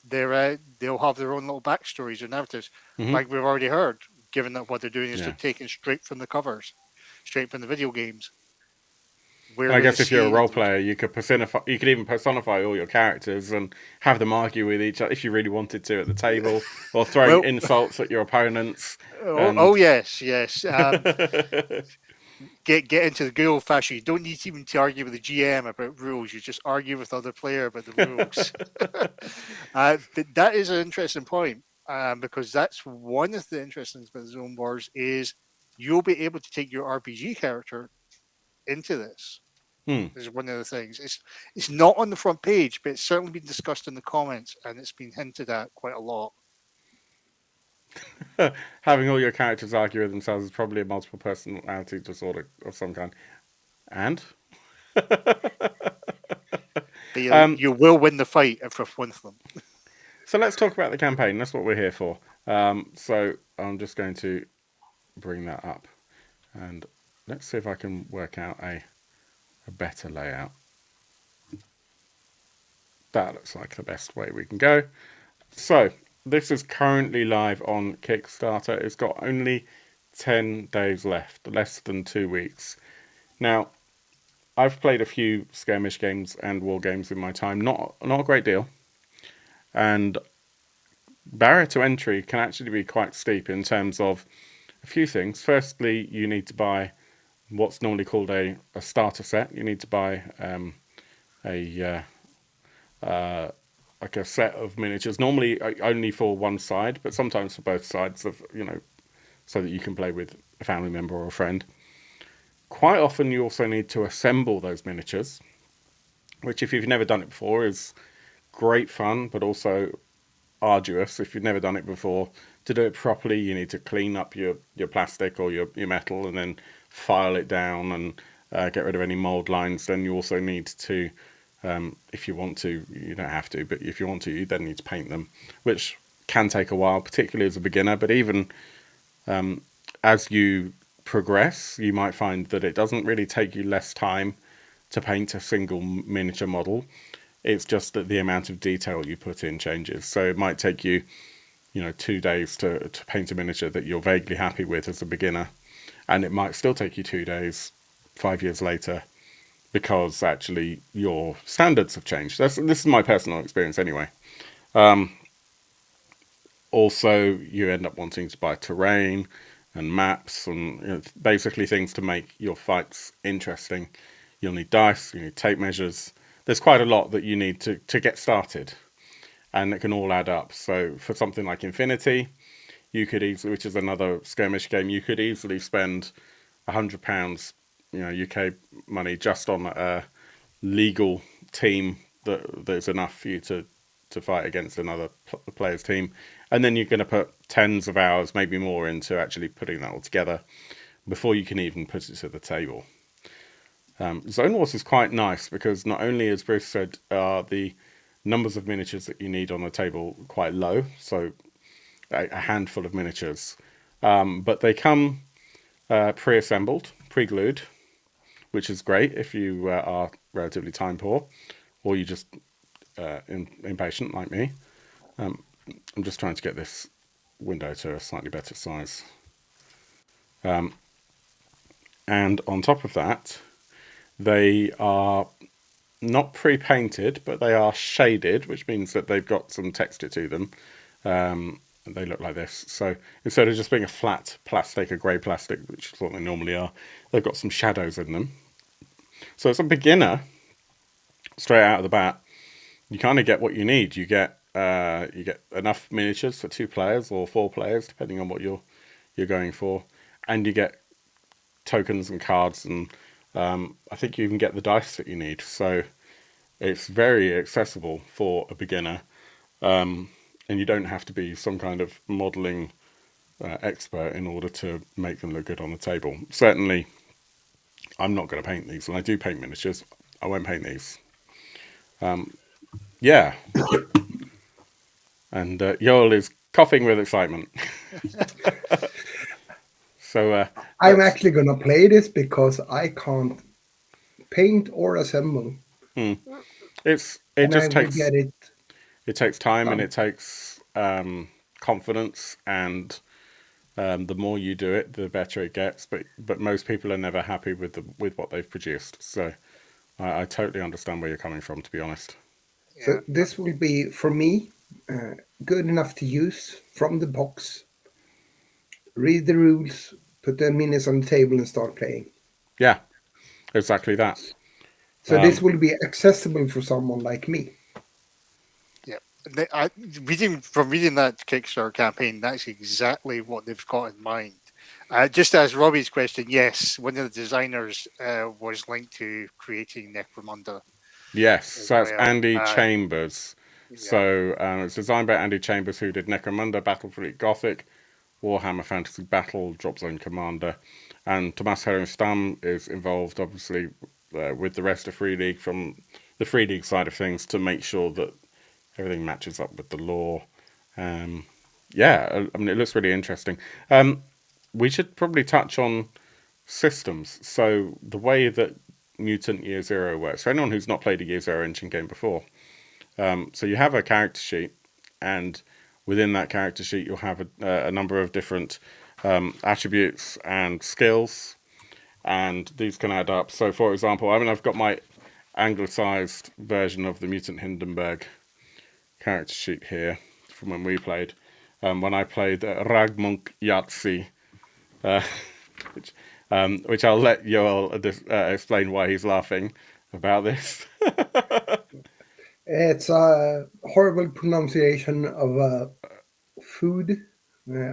S3: they'll have their own little backstories or narratives,
S1: Hmm.
S3: like we've already heard. Given that what they're doing is they're
S1: Yeah.
S3: taken straight from the covers, straight from the video games. Where
S1: And I
S3: we're
S1: guess if you're a
S3: seeing
S1: role
S3: individual.
S1: player, you could even personify all your characters and have them argue with each other if you really wanted to at the table, or throwing
S3: Well,
S1: insults at your opponents.
S3: oh
S1: And
S3: yes, yes. Get into the good old fashioned. You don't need even to argue with the GM about rules. You just argue with the other player about the rules. But that is an interesting point because that's one of the interesting things about the Zone Wars is you'll be able to take your RPG character into this.
S1: hmm.
S3: Is one of the things. It's not on the front page, but it's certainly been discussed in the comments and it's been hinted at quite a lot.
S1: Having all your characters argue with themselves is probably a multiple personality disorder of some kind. And
S3: But
S1: um,
S3: you will win the fight if with one of them.
S1: so let's talk about the campaign. That's what we're here for. So I'm just going to bring that up, and let's see if I can work out a better layout. That looks like the best way we can go. So this is currently live on Kickstarter. It's got only 10 days left, less than 2 weeks. Now, I've played a few skirmish games and war games in my time, not a great deal, and barrier to entry can actually be quite steep in terms of a few things. Firstly, you need to buy what's normally called a starter set. You need to buy a like a set of miniatures, normally only for one side, but sometimes for both sides of so that you can play with a family member or a friend. Quite often, you also need to assemble those miniatures, which, if you've never done it before, is great fun, but also arduous if you've never done it before. To do it properly, you need to clean up your plastic or your metal and then file it down and get rid of any mold lines. Then you also need to, if you want to, you don't have to, but if you want to, you then need to paint them, which can take a while, particularly as a beginner. But even as you progress, you might find that it doesn't really take you less time to paint a single miniature model. It's just that the amount of detail you put in changes. So it might take you, 2 days to paint a miniature that you're vaguely happy with as a beginner. And it might still take you 2 days 5 years later because actually your standards have changed. This is my personal experience anyway. Also, you end up wanting to buy terrain and maps and basically things to make your fights interesting. You'll need dice, you need tape measures. There's quite a lot that you need to get started, and it can all add up. So for something like Infinity, you could easily, which is another skirmish game, you could easily spend £100, UK money, just on a legal team that's enough for you to fight against another player's team, and then you're going to put tens of hours, maybe more, into actually putting that all together before you can even put it to the table. Zone Wars is quite nice because not only, as Bruce said, are the numbers of miniatures that you need on the table quite low, so a handful of miniatures, but they come pre-assembled, pre-glued, which is great if you are relatively time poor, or you just impatient like me. I'm just trying to get this window to a slightly better size. And on top of that, they are not pre-painted, but they are shaded, which means that they've got some texture to them. They look like this. So instead of just being a flat plastic, a grey plastic, which is what they normally are, they've got some shadows in them. So as a beginner, straight out of the bat, you kind of get what you need. You get enough miniatures for 2 players or 4 players, depending on what you're going for, and you get tokens and cards, and I think you even get the dice that you need. So it's very accessible for a beginner, and you don't have to be some kind of modelling expert in order to make them look good on the table. Certainly, I'm not going to paint these, and I do paint miniatures. I won't paint these. Yeah. And Yoel is coughing with excitement. So
S2: I'm actually gonna play this because I can't paint or assemble,
S1: it
S2: and I
S1: just
S2: will
S1: takes
S2: get it
S1: time, and
S2: done.
S1: it takes confidence, and the more you do it, the better it gets. But most people are never happy with what they've produced. So I totally understand where you're coming from, to be honest.
S2: So
S3: Yeah.
S2: this will be for me good enough to use from the box. Read the rules, put the minis on the table, and start playing.
S1: Yeah, exactly that.
S2: So this will be accessible for someone like me.
S3: Yeah. Reading that Kickstarter campaign, that's exactly what they've got in mind. Just as Robbie's question, yes, one of the designers was linked to creating Necromunda
S1: Yes,
S3: as
S1: so that's
S3: well.
S1: Andy Chambers.
S3: Yeah,
S1: So it's designed by Andy Chambers, who did Necromunda, Battlefleet Gothic, Warhammer Fantasy Battle, Drop Zone Commander, and Tomas Herenstam is involved, obviously, with the rest of Free League from the Free League side of things to make sure that everything matches up with the lore. Yeah, I mean, it looks really interesting. We should probably touch on systems. So the way that Mutant Year Zero works, for anyone who's not played a Year Zero engine game before, so you have a character sheet, and within that character sheet you'll have a number of different attributes and skills, and these can add up. So for example, I mean, I've got my anglicised version of the Mutant Hindenburg character sheet here from when we played. When I played Ragmunk Yahtzee, which I'll let Yoel explain why he's laughing about this.
S2: It's a horrible pronunciation of a food,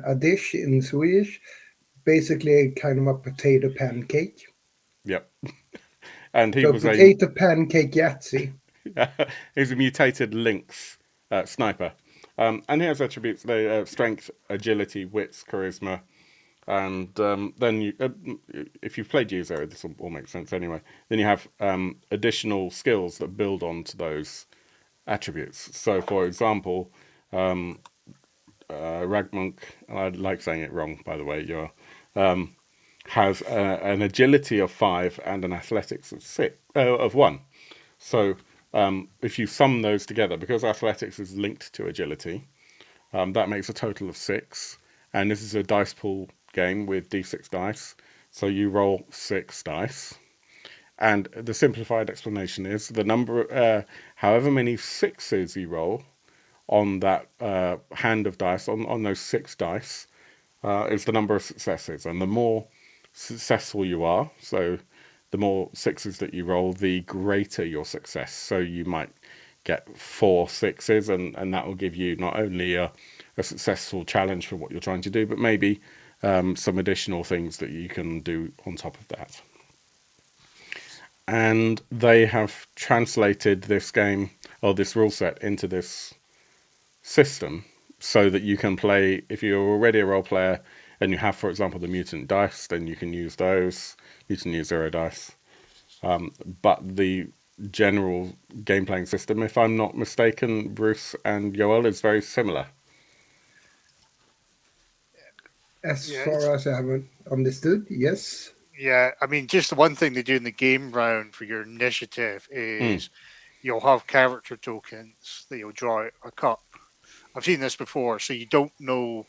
S2: a dish in Swedish, basically kind of a potato pancake.
S1: Yep. And he
S2: So
S1: was a
S2: potato pancake Yahtzee.
S1: he's a mutated lynx sniper, and he has attributes: strength, agility, wits, charisma, and then if you've played Year this will all make sense anyway. Then you have additional skills that build onto those attributes. So, for example, Ragmonk, I like saying it wrong, by the way, you're has an agility of 5 and an athletics of 1. So if you sum those together, because athletics is linked to agility, that makes a total of 6. And this is a dice pool game with d6 dice. So you roll 6 dice. And the simplified explanation is the number, however many 6s you roll on that hand of dice, on those 6 dice, is the number of successes. And the more successful you are, so the more 6s that you roll, the greater your success. So you might get 4 6s, and that will give you not only a successful challenge for what you're trying to do, but maybe some additional things that you can do on top of that. And they have translated this game, or this rule set, into this system so that you can play, if you're already a role player and you have, for example, the mutant dice, then you can use those, Mutant Year Zero dice. But the general game playing system, if I'm not mistaken, Bruce and Yoel, is very similar.
S2: As
S3: Yeah,
S2: far as I haven't understood, yes.
S3: yeah. I mean, just the one thing they do in the game round for your initiative
S1: Mm.
S3: is you'll have character tokens that you'll draw out a cup. I've seen this before, so you don't know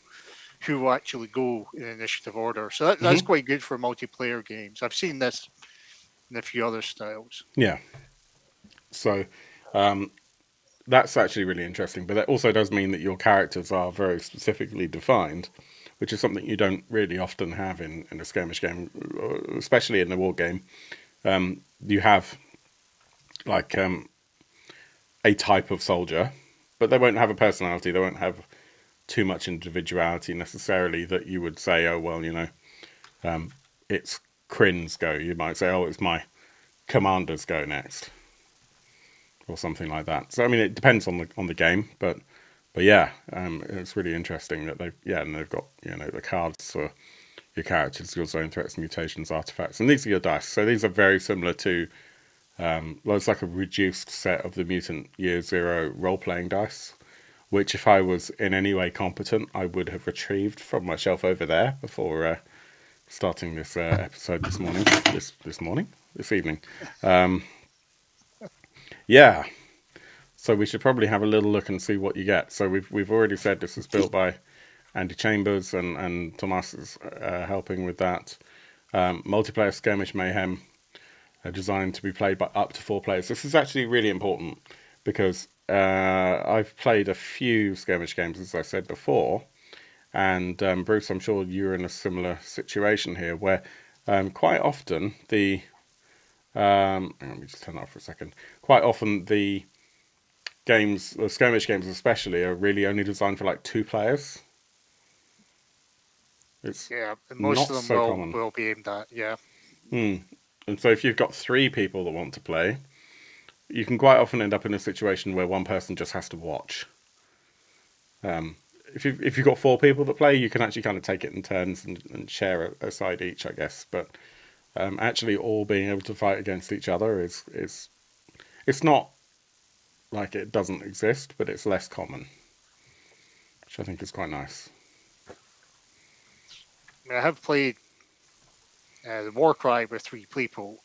S3: who will actually go in initiative order. So that's
S1: Mm-hmm.
S3: quite good for multiplayer games. I've seen this in a few other styles.
S1: Yeah. So that's actually really interesting. But that also does mean that your characters are very specifically defined, which is something you don't really often have in a skirmish game, especially in a war game. You have like a type of soldier, but they won't have a personality. They won't have too much individuality necessarily that you would say, oh, well, it's Crin's go. You might say, oh, it's my commander's go next, or something like that. So I mean, it depends on the game, but yeah, it's really interesting that they've got the cards for your characters, your zone threats, mutations, artifacts, and these are your dice. So these are very similar to well, it's like a reduced set of the Mutant Year Zero role playing dice, which if I was in any way competent, I would have retrieved from my shelf over there before starting this episode this morning. This evening. Yeah. So we should probably have a little look and see what you get. So we've already said this is built by Andy Chambers and Tomas is helping with that. Multiplayer Skirmish Mayhem, designed to be played by up to 4 players. This is actually really important because I've played a few skirmish games, as I said before, and Bruce, I'm sure you're in a similar situation here, where quite often let me just turn that off for a second. Quite often the skirmish games especially, are really only designed for like 2 players. It's
S3: Yeah, and most
S1: not
S3: of them
S1: so common.
S3: will be aimed at. Yeah.
S1: And so if you've got 3 people that want to play, you can quite often end up in a situation where one person just has to watch. If you've got 4 people that play, you can actually kind of take it in turns and share a side each, I guess. But actually, all being able to fight against each other is it's not like it doesn't exist, but it's less common, which I think is quite nice.
S3: I mean, I have played the Warcry with 3 people,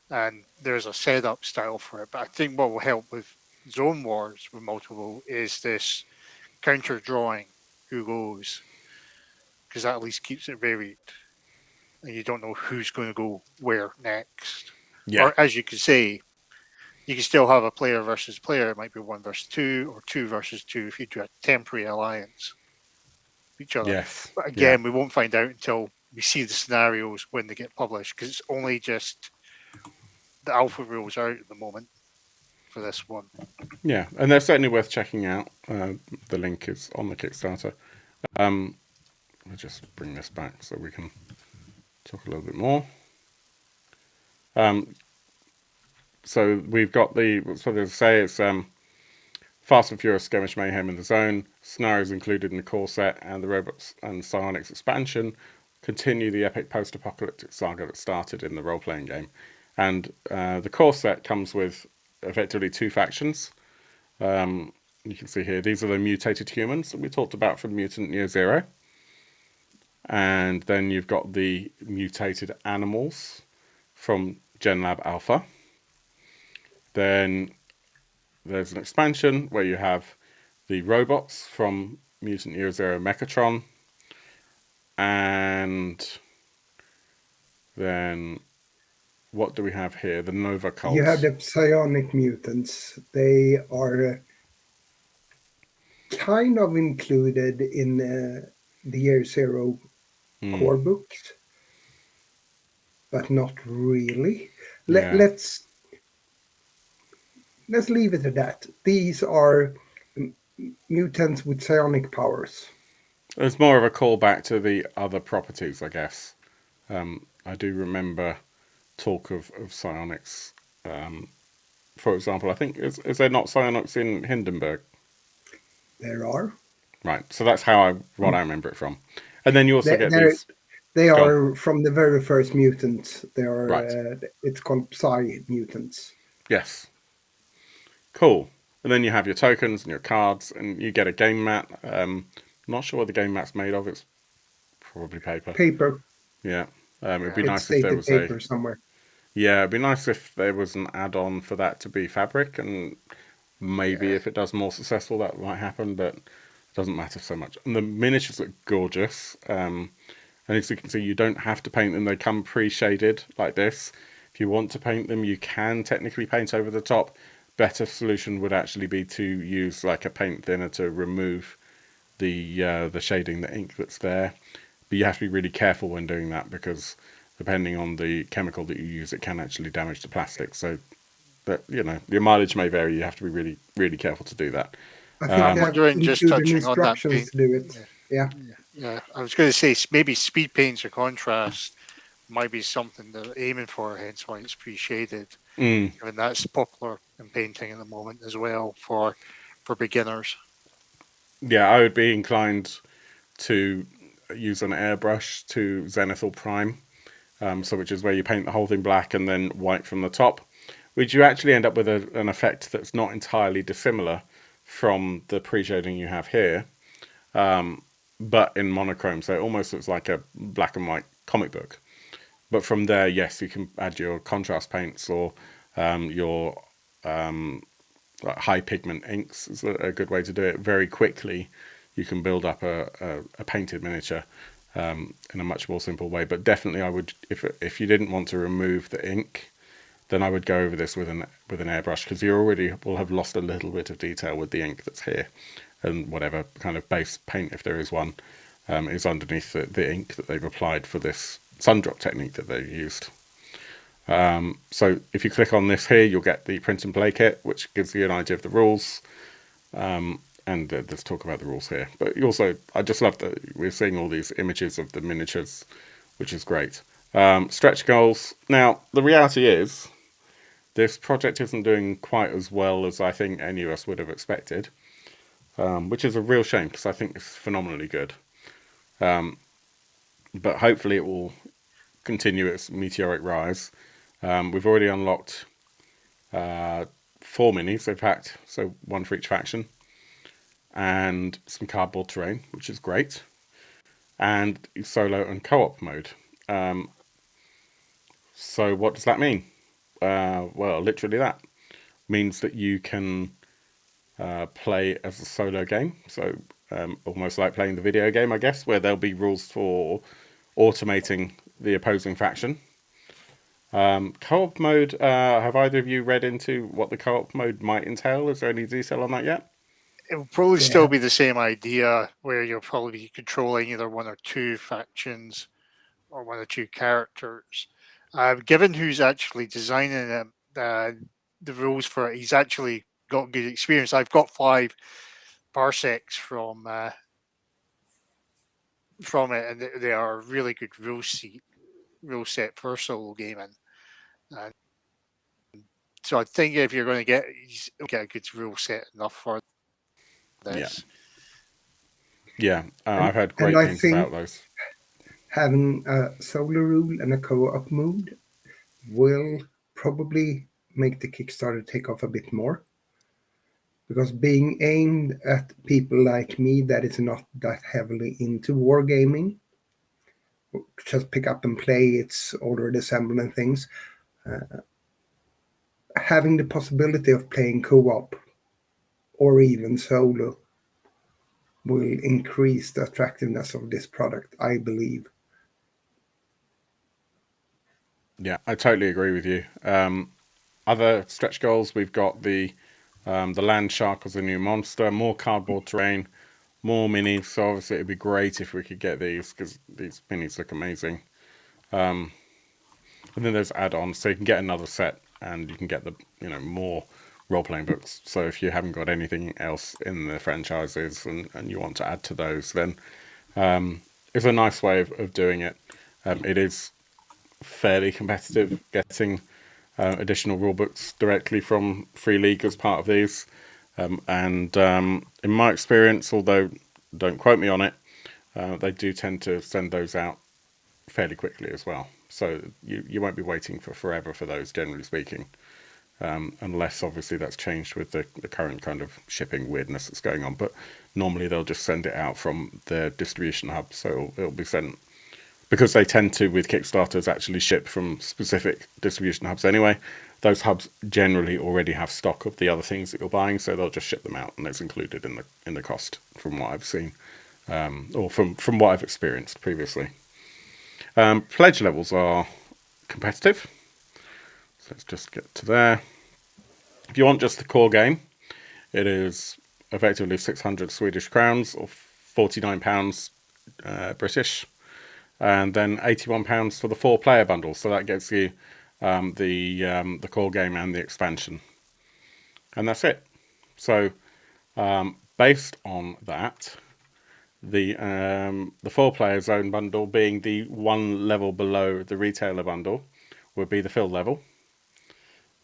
S3: and there's a setup style for it. But I think what will help with Zone Wars with multiple is this counter drawing who goes, because that at least keeps it varied, and you don't know who's going to go where next.
S1: Yeah,
S3: Or as you could say, you can still have a player versus player. It might be 1 versus 2 or 2 versus 2 if you do a temporary alliance with each other.
S1: yes,
S3: But
S1: yeah,
S3: again, we won't find out until we see the scenarios when they get published, because it's only just the alpha rules out at the moment for this one.
S1: yeah, and they're certainly worth checking out. The link is on the Kickstarter. I'll just bring this back so we can talk a little bit more. So we've got so to say it's Fast and Furious Skirmish Mayhem in the Zone. Scenarios included in the core set and the Robots and Psionics expansion continue the epic post-apocalyptic saga that started in the role-playing game. And the core set comes with effectively 2 factions. You can see here, these are the mutated humans that we talked about from Mutant Year Zero. And then you've got the mutated animals from GenLab Alpha. Then there's an expansion where you have the robots from Mutant Year Zero Mechatron. And then what do we have here? The Nova
S2: You have
S1: Cults.
S2: the psionic mutants. They are kind of included in the Year Zero core books, but not really.
S1: Yeah.
S2: Let's leave it at that. These are mutants with psionic powers.
S1: It's more of a callback to the other properties, I guess. I do remember talk of psionics. For example, I think is there not psionics in Hindenburg?
S2: There are.
S1: Right. So that's what I remember it from. And then you also
S2: They
S1: get
S2: they're,
S1: these.
S2: they
S1: Go on.
S2: are from the very first mutants. They
S1: Right.
S2: are. It's called Psi mutants.
S1: Yes. Cool. And then you have your tokens and your cards, and you get a game mat. Not sure what the game mat's made of. It's probably paper.
S2: Paper.
S1: Yeah. It'd be
S2: It's
S1: nice if there
S2: stated
S1: was a.
S2: paper somewhere.
S1: Yeah, it'd be nice if there was an add-on for that to be fabric, and maybe
S2: Yeah.
S1: if it does more successful, that might happen. But it doesn't matter so much. And the miniatures look gorgeous. And as you can see, you don't have to paint them. They come pre-shaded like this. If you want to paint them, you can technically paint over the top. Better solution would actually be to use like a paint thinner to remove the shading, the ink that's there. But you have to be really careful when doing that because depending on the chemical that you use, it can actually damage the plastic. So that your mileage may vary. You have to be really, really careful to do that.
S2: I think
S3: I'm
S2: they have
S3: wondering, just
S2: included
S3: touching on that
S2: instructions
S3: paint.
S2: to do it. Yeah.
S3: Yeah, I was going to say maybe speed paints or contrast might be something they're aiming for, hence why it's pre-shaded.
S1: Mm.
S3: And that's popular in painting at the moment as well for beginners.
S1: Yeah, I would be inclined to use an airbrush to zenith or prime, so which is where you paint the whole thing black and then white from the top, which you actually end up with an effect that's not entirely dissimilar from the pre-shading you have here, but in monochrome, so it almost looks like a black and white comic book. But from there, yes, you can add your contrast paints or your like high pigment inks is a good way to do it. Very quickly, you can build up a painted miniature in a much more simple way. But definitely, I would if you didn't want to remove the ink, then I would go over this with an airbrush because you already will have lost a little bit of detail with the ink that's here, and whatever kind of base paint, if there is one, is underneath the ink that they've applied for this sundrop technique that they've used. So if you click on this here, you'll get the print and play kit, which gives you an idea of the rules. And let's talk about the rules here. But you also, I just love that we're seeing all these images of the miniatures, which is great. Stretch goals. Now, the reality is, this project isn't doing quite as well as I think any of us would have expected, which is a real shame because I think it's phenomenally good. But hopefully it will continue its meteoric rise. We've already unlocked 4 minis, in fact, so 1 for each faction, and some cardboard terrain, which is great, and solo and co-op mode. So what does that mean? Well, literally that means that you can play as a solo game, so almost like playing the video game, I guess, where there'll be rules for automating the opposing faction. Co-op mode, have either of you read into what the co-op mode might entail? Is there any detail on that yet?
S3: It will probably
S2: They
S3: still
S2: have-
S3: be the same idea where you'll probably be controlling either 1 or 2 factions or 1 or 2 characters. Given who's actually designing it, the rules for it, he's actually got good experience. I've got 5 parsecs from it, and they are a really good rule set for solo gaming. And so I think if you're going to get a good rule set enough for this.
S1: Yeah, I've heard
S2: and
S1: great
S2: I
S1: things
S2: think
S1: about those.
S2: having a solo rule and a co-op mode will probably make the Kickstarter take off a bit more. Because being aimed at people like me that is not that heavily into wargaming, just pick up and play, it's already assembled and things. Having the possibility of playing co-op or even solo will increase the attractiveness of this product, I believe.
S1: Yeah, I totally agree with you. Other stretch goals, we've got the land shark as a new monster, more cardboard terrain, more minis. So obviously it'd be great if we could get these because these minis look amazing. And then there's add-ons, so you can get another set and you can get the more role-playing books. So if you haven't got anything else in the franchises and you want to add to those, then it's a nice way of doing it. It is fairly competitive getting additional rule books directly from Free League as part of these. In my experience, although don't quote me on it, they do tend to send those out fairly quickly as well. So you won't be waiting for forever for those, generally speaking, unless obviously that's changed with the current kind of shipping weirdness that's going on. But normally they'll just send it out from their distribution hub, so it'll be sent, because they tend to, with Kickstarters, actually ship from specific distribution hubs anyway. Those hubs generally already have stock of the other things that you're buying, so they'll just ship them out, and it's included in the cost, from what I've seen, or from what I've experienced previously. Pledge levels are competitive, so let's just get to there. If you want just the core game, it is effectively 600 Swedish crowns, or £49 British, and then £81 for the 4-player bundle. So that gets you the core game and the expansion, and that's it. So based on that, the 4-player zone bundle, being the one level below the retailer bundle, would be the fill level.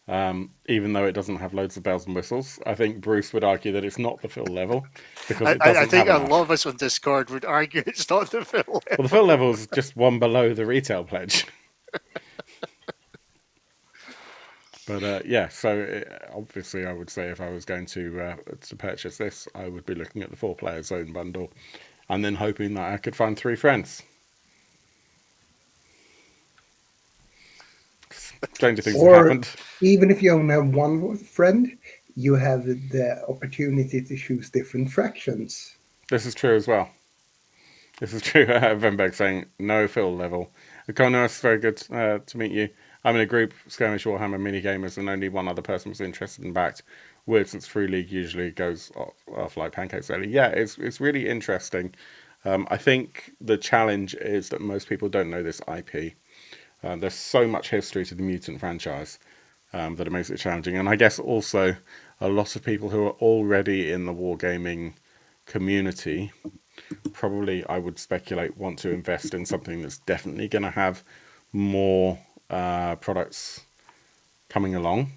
S1: Even though it doesn't have loads of bells and whistles, I think Bruce would argue that it's not the fill level because it doesn't
S3: I think
S1: have
S3: a
S1: enough.
S3: lot of us on Discord would argue it's not the fill level.
S1: Well, the fill level is just one below the retail pledge. But yeah, so obviously I would say if I was going to purchase this, I would be looking at the 4-player zone bundle, and then hoping that I could find 3 friends. Stranger things have happened.
S2: Even if you only have one friend, you have the opportunity to choose different fractions.
S1: This is true as well. This is true. Venberg saying no fill level. Connor, it's very good to meet you. I'm in a group, Skirmish Warhammer mini gamers, and only one other person was interested and backed. Weird, since Free League usually goes off like pancakes early. Yeah, it's really interesting. I think the challenge is that most people don't know this IP. There's so much history to the Mutant franchise that it makes it challenging. And I guess also a lot of people who are already in the wargaming community probably, I would speculate, want to invest in something that's definitely going to have more products coming along.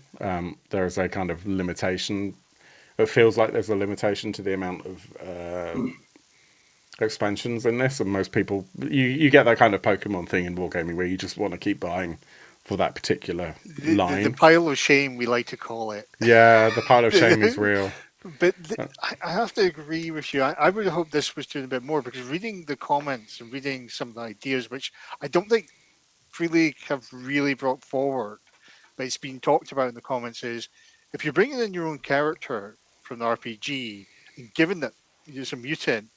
S1: There is a kind of limitation. It feels like there's a limitation to the amount of expansions in this, and most people, you get that kind of Pokemon thing in wargaming where you just want to keep buying for that particular line.
S3: The pile of shame, we like to call it.
S1: Yeah, the pile of shame is real.
S3: But I have to agree with you. I would hope this was doing a bit more, because reading the comments and reading some of the ideas, which I don't think Free League have really brought forward, but it's been talked about in the comments, is if you're bringing in your own character from the RPG, and given that it's a mutant,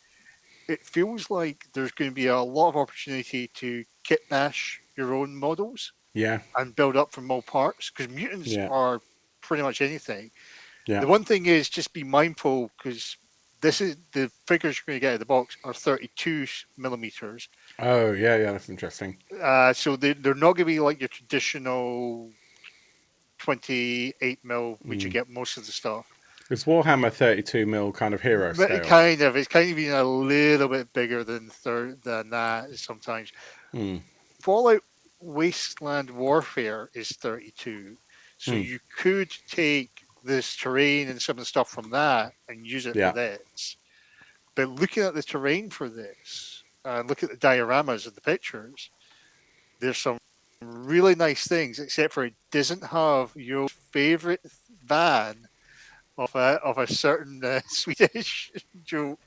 S3: it feels like there's going to be a lot of opportunity to kit bash your own models.
S1: Yeah.
S3: And build up from more parts, because mutants are pretty much anything.
S1: Yeah.
S3: The one thing is just be mindful, because this is the figures you're going to get out of the box are 32 millimeters.
S1: Oh, yeah, that's interesting.
S3: So they're not going to be like your traditional 28 mil, which you get most of the stuff.
S1: It's Warhammer 32 mil kind of hero scale.
S3: It's kind of even a little bit bigger than that sometimes. Fallout Wasteland Warfare is 32, so you could take this terrain and some of the stuff from that and use it for this. But looking at the terrain for this, and look at the dioramas and the pictures, there's some really nice things, except for it doesn't have your favorite van of a certain Swedish joke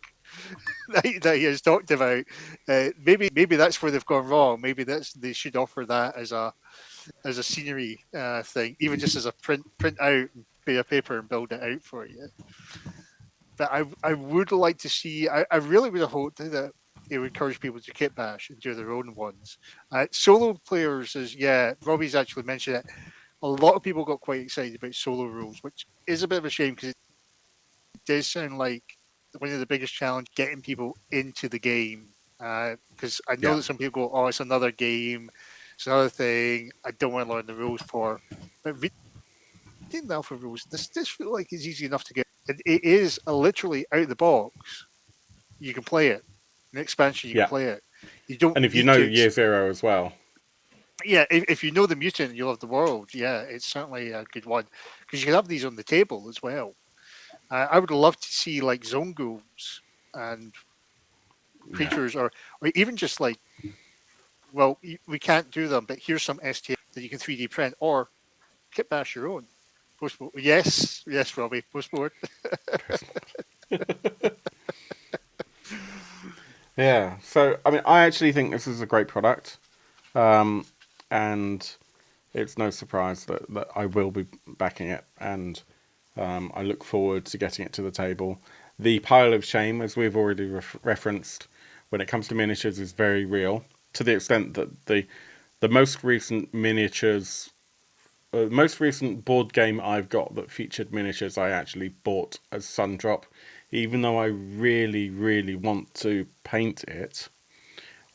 S3: that he has talked about. Maybe that's where they've gone wrong. Maybe they should offer that as a scenery thing, even just as a print out bit of paper and build it out for you. But I would like to see. I really would have hoped that it would encourage people to kit bash and do their own ones. Solo players Robbie's actually mentioned it. A lot of people got quite excited about solo rules, which is a bit of a shame, because it does sound like one of the biggest challenge getting people into the game. Because I know that some people go, "Oh, it's another game, it's another thing I don't want to learn the rules for." But reading the alpha rules, this feels like it's easy enough to get. It is literally out of the box. You can play it. In expansion, you can play it. You don't.
S1: And if you know Year Zero as well.
S3: Yeah, if you know the mutant and you love the world, it's certainly a good one, because you can have these on the table as well. I would love to see like zone ghouls and
S1: Yeah.
S3: creatures, or even just like, well, we can't do them, but here's some STL that you can 3D print, or kit bash your own. Yes, yes, Robbie, postboard.
S1: Yeah. So I mean, I actually think this is a great product, and it's no surprise that I will be backing it, and I look forward to getting it to the table. The pile of shame, as we've already referenced, when it comes to miniatures, is very real, to the extent that the most recent miniatures, most recent board game I've got that featured miniatures, I actually bought as Sundrop, even though I really, really want to paint it,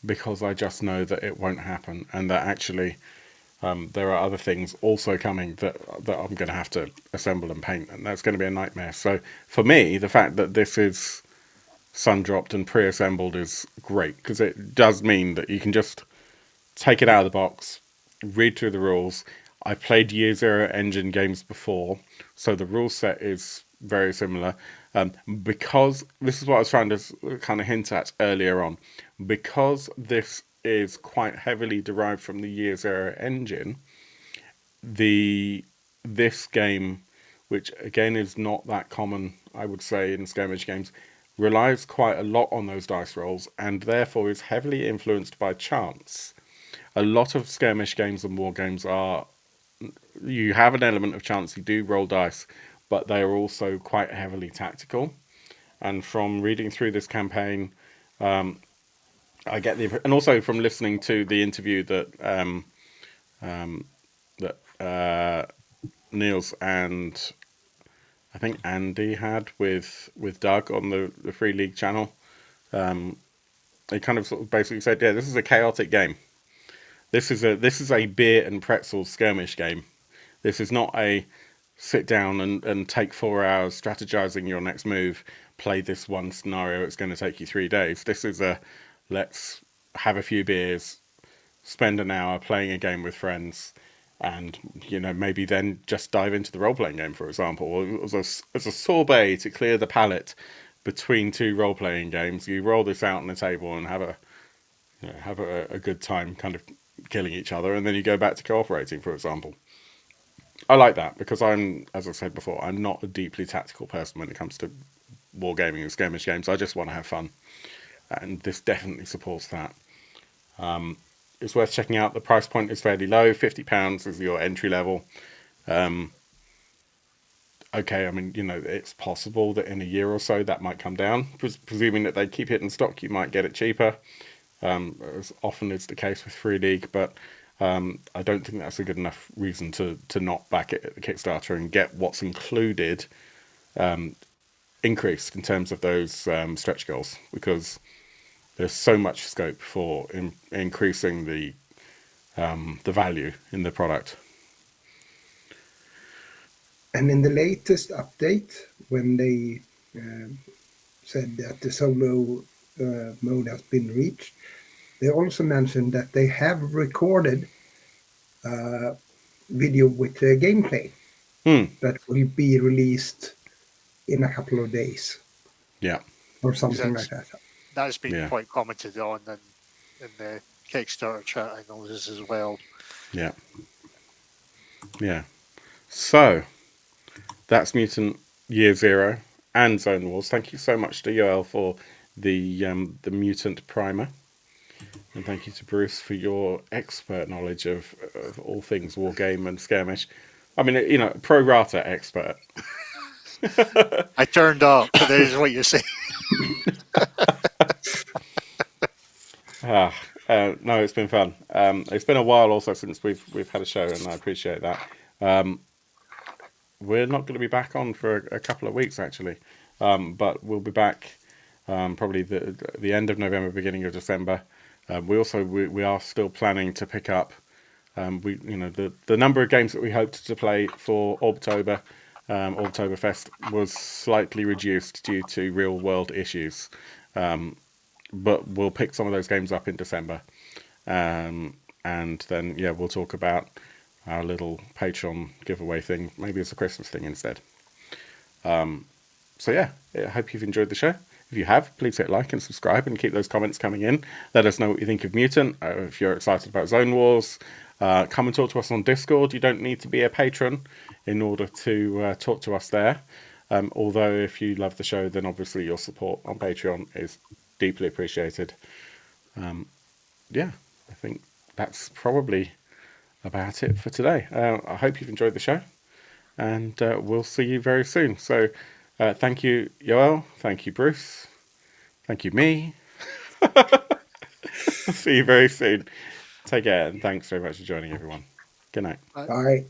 S1: because I just know that it won't happen, and that actually there are other things also coming that I'm going to have to assemble and paint, and that's going to be a nightmare. So for me, the fact that this is sun-dropped and pre-assembled is great, because it does mean that you can just take it out of the box, read through the rules. I've played Year Zero engine games before, so the rule set is very similar. Because this is what I was trying to kind of hint at earlier on, because this is quite heavily derived from the Year Zero engine, the this game, which again is not that common, I would say, in skirmish games, relies quite a lot on those dice rolls, and therefore is heavily influenced by chance. A lot of skirmish games and war games are, you have an element of chance, you do roll dice, but they are also quite heavily tactical. And from reading through this campaign, I get the, and also from listening to the interview that Niels and I think Andy had with Doug on the Free League channel. They kind of sort of basically said, yeah, this is a chaotic game. This is a beer and pretzel skirmish game. This is not a sit down and take 4 hours strategizing your next move, play this one scenario, it's going to take you 3 days. This is a, let's have a few beers, spend an hour playing a game with friends, and maybe then just dive into the role-playing game, for example, or as a sorbet to clear the palate between 2 role-playing games. You roll this out on the table and have a good time kind of killing each other, and then you go back to cooperating, for example. I like that because I'm, as I said before, I'm not a deeply tactical person when it comes to wargaming and skirmish games. I just want to have fun, and this definitely supports that. It's worth checking out. The price point is fairly low. £50 is your entry level. Okay, I mean, it's possible that in a year or so that might come down. Presuming that they keep it in stock, you might get it cheaper, as often is the case with Free League. But I don't think that's a good enough reason to not back it at the Kickstarter and get what's included increased in terms of those stretch goals, because there's so much scope for increasing the value in the product.
S2: And in the latest update, when they said that the solo mode has been reached, they also mentioned that they have recorded video with gameplay that will be released in a couple of days
S1: Yeah.
S2: or something like that.
S3: That's been
S1: Yeah.
S3: quite commented on in the Kickstarter chat, I know this as well.
S1: Yeah. Yeah. So that's Mutant Year Zero and Zone Wars. Thank you so much to Yoel for the Mutant Primer, and thank you to Bruce for your expert knowledge of all things wargame and skirmish. I mean, pro rata expert.
S3: I turned up. That is what you're saying.
S1: No, it's been fun. It's been a while also since we've had a show, and I appreciate that. We're not going to be back on for a couple of weeks actually, but we'll be back probably the end of November, beginning of December. We are still planning to pick up. The number of games that we hoped to play for Orbtober, Orbtoberfest, was slightly reduced due to real world issues. But we'll pick some of those games up in December, and then we'll talk about our little Patreon giveaway thing, maybe as a Christmas thing instead. So yeah, I hope you've enjoyed the show. If you have, please hit like and subscribe and keep those comments coming in. Let us know what you think of Mutant. If you're excited about Zone Wars, come and talk to us on Discord. You don't need to be a patron in order to talk to us there. Although if you love the show, then obviously your support on Patreon is deeply appreciated. Yeah, I think that's probably about it for today. I hope you've enjoyed the show, and we'll see you very soon. So thank you, Yoel. Thank you, Bruce. Thank you, me. I'll see you very soon. Take care, and thanks very much for joining, everyone. Good night.
S2: Bye.